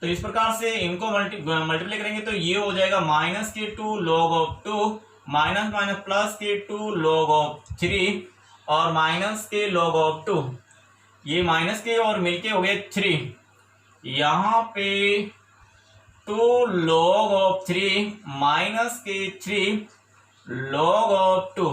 A: तो इस प्रकार से इनको मल्टीप्लाई करेंगे तो ये हो जाएगा माइनस के 2 log of 2 minus minus plus के 2 log ऑफ 3 और माइनस के log ऑफ 2, ये माइनस के और मिलके हो गए 3, यहाँ पे 2 log ऑफ 3 माइनस के 3 log ऑफ 2,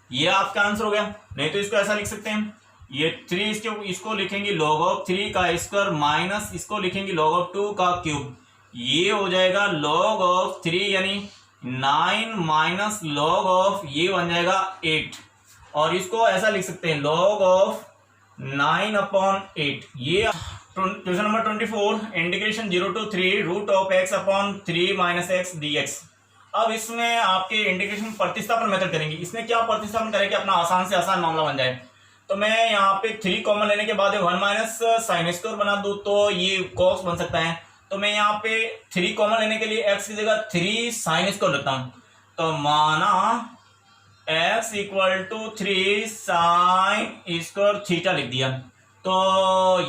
A: ये आपका आंसर हो गया। नहीं तो इसको ऐसा लिख सकते हैं, ये 3 इसको लिखेंगे log ऑफ 3 का स्क्वायर माइनस इसको लिखेंगे log ऑफ 2 का क्यूब, ये हो जाएगा log ऑफ 3 यानी 9 माइनस log ऑफ, ये बन जाएगा 8, और इसको ऐसा लिख सकते हैं log ऑफ 9 अपॉन 8। ये question number 24, integration 0 to 3 root of x upon 3 minus x dx। अब इसमें आपके इंटीग्रेशन प्रतिस्थापन मेथड करेंगे। इसमें क्या प्रतिस्थापन करेंगे, अपना आसान से आसान मामला बन जाए। तो मैं यहाँ पे 3 कॉमन लेने के बाद 1 माइनस साइन स्क्वायर बना दूं तो ये कॉस बन सकता है। तो मैं यहाँ पे 3 कॉमन लेने के लिए x की जगह 3 साइन स्क्वायर रखता हूँ, तो माना x equal to 3 sine square theta लिख दिया। तो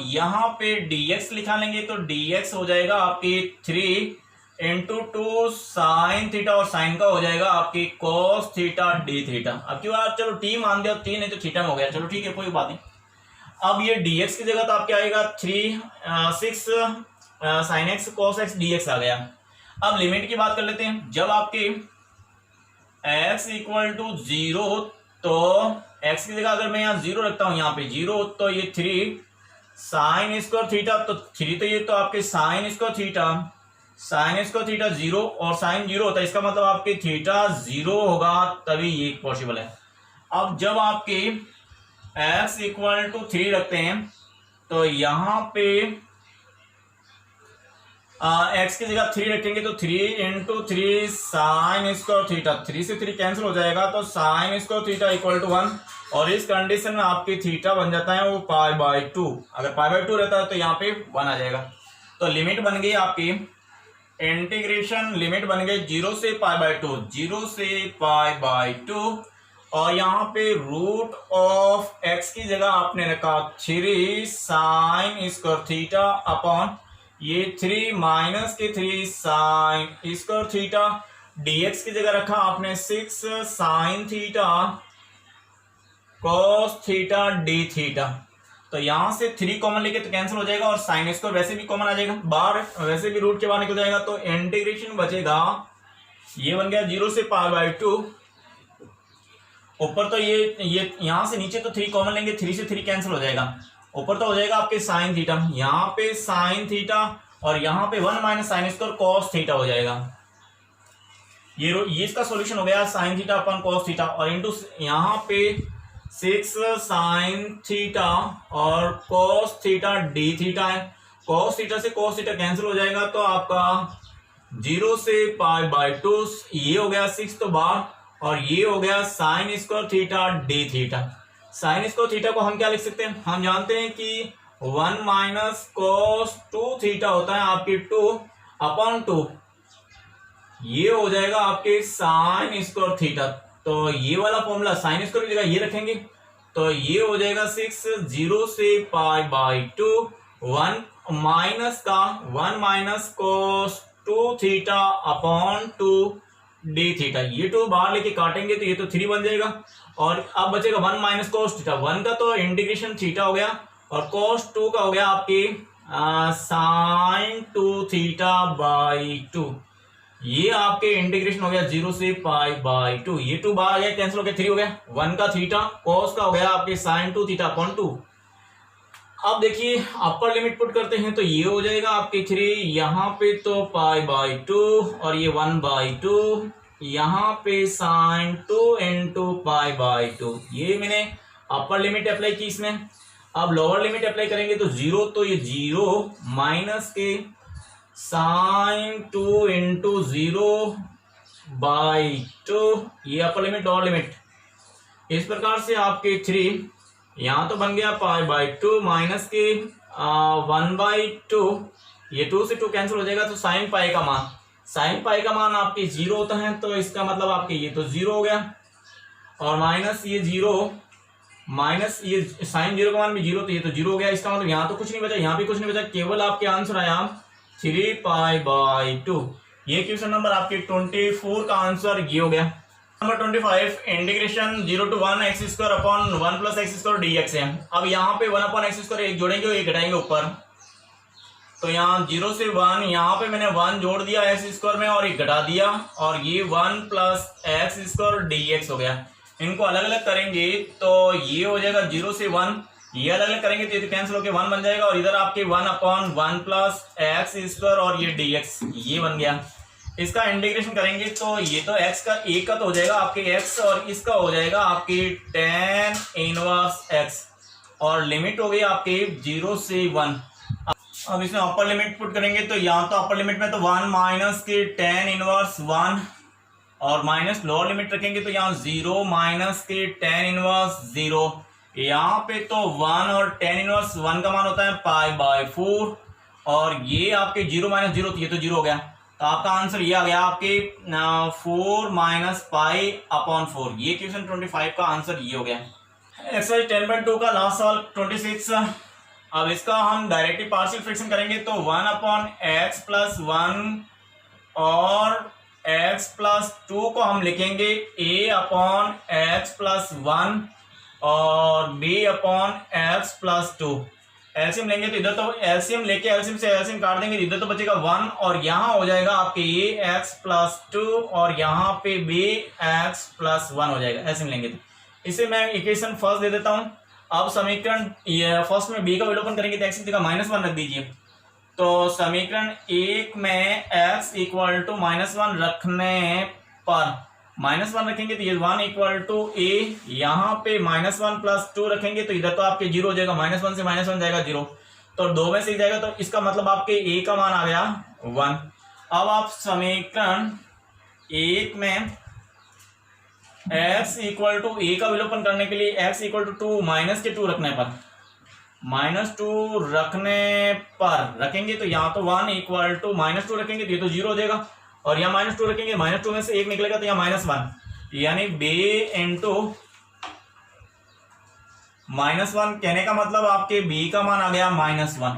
A: यहाँ पे dx लिखा लेंगे तो dx हो जाएगा आपकी 3 इंटू 2 साइन थीटा, और साइन का हो जाएगा आपकी कोस थीटा डी थीटा। अब क्यों यार, चलो टी मान दिया, 3 नहीं तो थीटा में हो गया, चलो ठीक है कोई बात नहीं। अब ये dx की जगह तो आपके आएगा 6 साइन एक्स कोस एक्स dx आ गया। अब लिमिट की बात कर लेते हैं। जब आपके x इक्वल टू 0, तो x की जगह अगर मैं यहाँ 0 रखता हूँ, यहाँ पे 0, तो ये 3 साइन स्क्वायर थीटा, तो 3 तो ये तो आपके sign square theta, sign square theta 0 और साइन 0 होता है, इसका मतलब आपके थीटा 0 होगा, तभी ये पॉसिबल है। अब जब आपके x इक्वल टू 3 रखते हैं तो यहाँ पे x की जगह 3 रखेंगे तो 3 इंटू 3 साइन स्क्वायर थीटा, 3 से 3 कैंसिल हो जाएगा, तो sine square theta equal to 1, और इस कंडीशन में आपकी थीटा बन जाता है वो π/2। अगर π/2 रहता है तो यहाँ पे 1 आ जाएगा। तो लिमिट बन गई आपकी, इंटीग्रेशन लिमिट बन गई 0 से π/2, 0 से π/2, और यहाँ पे रूट ऑफ एक्स की जगह आपने रखा 3 साइन स्क्वायर थीटा अपॉन ये 3 माइनस के 3 साइन स्क्वायर थीटा, dx की जगह रखा आपने 6 sine theta cos theta D theta. तो यहां से 3 कॉमन लेके तो कैंसिल हो जाएगा और साइन स्क्वायर वैसे भी कॉमन आ जाएगा, बाहर वैसे भी रूट के बाहर निकल जाएगा, तो इंटीग्रेशन बचेगा, ये बन गया 0 से π/2। ऊपर तो ये यहां से नीचे तो 3 कॉमन लेंगे, 3 से 3 कैंसिल हो जाएगा, ऊपर तो हो जाएगा आपके साइन थीटा, यहाँ पे साइन थीटा और यहाँ पे 1 minus sine square cos theta हो जाएगा। ये इसका सॉल्यूशन हो गया साइन थीटा अपन कॉस थीटा, और इंटू यहाँ पे 6 साइन थीटा और कॉस थीटा डी थीटा है, कॉस थीटा से कॉस थीटा कैंसिल हो जाएगा, तो आपका 0 से π/2 ये हो गया 6 तो बाहर, और ये हो गया sign square theta D theta. Sign square theta को हम क्या लिख सकते हैं, हम जानते हैं कि 1 माइनस कॉस 2 थीटा होता है आपकी 2/2, ये हो जाएगा आपके साइन स्क्वायर थीटा। तो ये वाला फॉर्मूला साइन स्क्वायर की जगह ये रखेंगे, तो ये हो जाएगा 6 0 से π/2 1 minus cos 2 theta upon 2 D theta. ये 2 बाहर लेके काटेंगे तो ये तो 3 बन जाएगा, और अब बचेगा 1 माइनस कॉस थीटा। 1 का तो इंटीग्रेशन थीटा हो गया और कॉस 2 का हो गया आपके साइन 2 थीटा बाई 2। ये आपके इंटीग्रेशन हो गया 0 से π/2, ये 2 बाहर आ गया कैंसिल हो गया, 3 हो गया, 1 का थीटा कॉस का हो गया आपके साइन 2 थीटा अपॉन 2। अब देखिए अपर लिमिट पुट करते हैं तो ये हो जाएगा आपके 3, यहाँ पे तो π/2 और ये 1/2, यहाँ पे साइन 2 इंटू π/2, ये मैंने अपर लिमिट अप्लाई की इसमें। अब लोअर लिमिट अप्लाई करेंगे तो 0, तो ये 0 माइनस के साइन 2 इंटू 0/2, ये अपर लिमिट लोअर लिमिट। इस प्रकार से आपके 3 यहाँ तो बन गया π/2 माइनस के 1/2, ये 2 से 2 कैंसिल हो जाएगा, तो साइन पाई का मान आपके 0 होता है, तो इसका मतलब आपके ये तो 0 हो गया, और माइनस ये 0 माइनस ये साइन 0 का मान भी 0, तो ये तो 0 हो गया। इसका मतलब यहाँ तो कुछ नहीं बचा, यहाँ भी कुछ नहीं बचा, केवल आपके आंसर आया 3π/2। ये क्वेश्चन नंबर आपके 24 का आंसर ये हो गया। Number 25 integration 0 to 1 x square upon 1 plus x square dx है। अब यहाँ पे 1 अपॉन एक्स स्क्वायर एक जोड़ेंगे और एक घटाएंगे ऊपर, तो यहाँ 0 से 1, यहाँ पे मैंने 1 जोड़ दिया एक्स स्क्वायर में और एक घटा दिया, और ये 1 प्लस एक्स स्क्वायर dx हो गया। इनको अलग अलग करेंगे तो ये हो जाएगा 0 से 1, ये अलग अलग करेंगे तो ये तो कैंसिल होकर 1 बन जाएगा, और इधर आपके 1 अपॉन 1 प्लस एक्स स्क्वायर और ये dx ये बन गया। इसका इंटीग्रेशन करेंगे तो ये तो x का एक का तो हो जाएगा आपके x, और इसका हो जाएगा आपके tan इनवर्स x, और लिमिट हो गई आपके 0 से 1। अब इसमें अपर लिमिट पुट करेंगे तो यहाँ तो अपर लिमिट में तो 1 माइनस के tan इनवर्स 1, और माइनस लोअर लिमिट रखेंगे तो यहाँ 0 माइनस के tan इनवर्स 0। यहाँ पे तो 1 और tan इनवर्स 1 का मान होता है π/4, और ये आपके 0 माइनस 0, तो ये तो 0 हो गया, तो आपका आंसर ये आ गया आपके 4 माइनस π/4। ये क्वेश्चन 25 का आंसर ये हो गया। एक्सरसाइज 10.2 का लास्ट सवाल 26। अब इसका हम डायरेक्टली पार्शियल फ्रैक्शन करेंगे तो 1 अपॉन एक्स प्लस 1 और x प्लस 2 को हम लिखेंगे a अपॉन एक्स प्लस 1 और b upon x plus 2। LCM लेंगे तो इधर तो एलसीएम लेके एलसीएम से एलसीएम काट देंगे, इधर तो बचेगा 1, और यहाँ हो जाएगा आपके ये x प्लस 2 और यहाँ पे b x प्लस 1 हो जाएगा एलसीएम लेंगे तो। इसे मैं इक्वेशन फर्स्ट दे देता हूँ। अब समीकरण फर्स्ट में b का विलोपन करेंगे तो x की जगह -1 रख दीजिए, तो समीकरण 1 में x इक्वल टू -1 रखने पर -1 रखेंगे तो ये 1 इक्वल टू a, यहाँ पे -1 प्लस 2 रखेंगे तो इधर तो आपके 0 हो जाएगा, -1 से -1 जाएगा 0, तो 2 में से जाएगा, तो इसका मतलब आपके a का मान आ गया 1। अब आप समीकरण 1 में x इक्वल टू a का विलोपन करने के लिए x इक्वल टू 2 माइनस के 2 रखने पर -2 रखने पर रखेंगे तो यहाँ तो 1 इक्वल टू -2 रखेंगे तो ये तो 0 हो जाएगा, और यहाँ -2 रखेंगे, -2 में से 1 निकलेगा तो यहाँ -1, यानी b इंटू -1, कहने का मतलब आपके b का मान आ गया -1।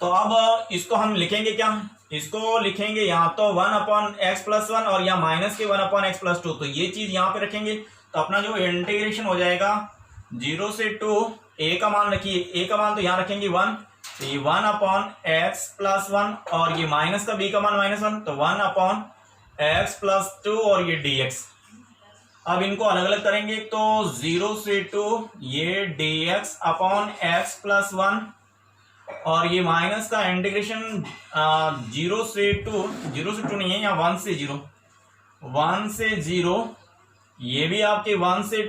A: तो अब इसको हम लिखेंगे क्या, इसको लिखेंगे या तो 1/x+1 और या माइनस के 1/x+2। तो ये चीज यहाँ पे रखेंगे तो अपना जो इंटीग्रेशन हो जाएगा 0 से 2, a का मान रखिए, a का मान तो यहाँ रखेंगे 1, तो ये 1/x+1 और ये माइनस का b का मान -1, तो 1/x+2 और ये dx। अब इनको अलग अलग करेंगे तो 0 से 2 ये dx/x+1 और ये माइनस का इंटीग्रेशन 0 से 2 नहीं है, यहाँ 1 से 0 ये भी आपके 1 से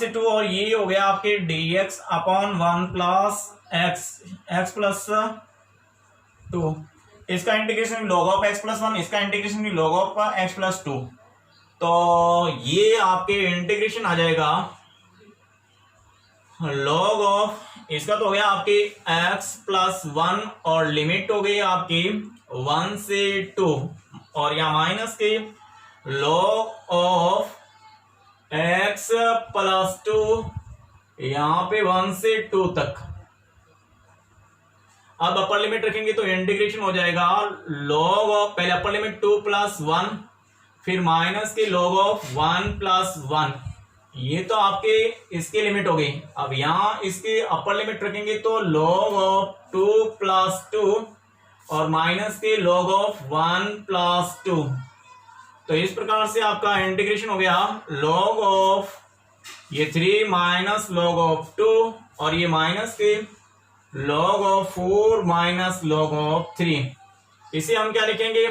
A: 2 और ये हो गया आपके dx/1+x+2। इसका इंटीग्रेशन log ऑफ x+1, इसका इंटीग्रेशन भी log ऑफ x+2। तो ये आपके इंटीग्रेशन आ जाएगा log ऑफ, इसका तो हो गया आपके x+1 और लिमिट हो गई आपकी 1 से 2 और या माइनस के log ऑफ x+2 यहां पे 1 से 2 तक। अब अपर लिमिट रखेंगे तो इंटीग्रेशन हो जाएगा log ऑफ, पहले अपर लिमिट 2 + 1 फिर माइनस के log ऑफ 1 + 1, ये तो आपके इसकी लिमिट हो गई। अब यहां इसके अपर लिमिट रखेंगे तो log ऑफ 2 + 2 और माइनस के log ऑफ 1 + 2। तो इस प्रकार से आपका इंटीग्रेशन हो गया log ऑफ ये 3 माइनस log ऑफ 2 और ये माइनस के log of 4 minus log of 3। इसे हम क्या लिखेंगे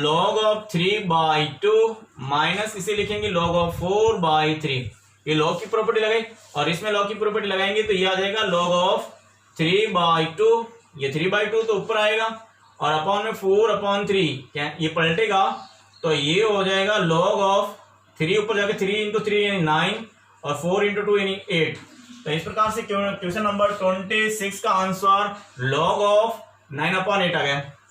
A: log ऑफ 3/2 माइनस इसे लिखेंगे log ऑफ 4/3। ये log की प्रॉपर्टी लगाई और इसमें log की प्रॉपर्टी लगाएंगे तो ये आ जाएगा log ऑफ 3/2, ये 3/2 तो ऊपर आएगा और अपॉन में 4/3 क्या ये पलटेगा तो ये हो जाएगा log ऑफ 3 ऊपर जाके 3 × 3 यानी 9 और 4 × 2 यानी 8। तो इस प्रकार से क्वेश्चन नंबर 26 का आंसर log ऑफ 9/8 आ गया।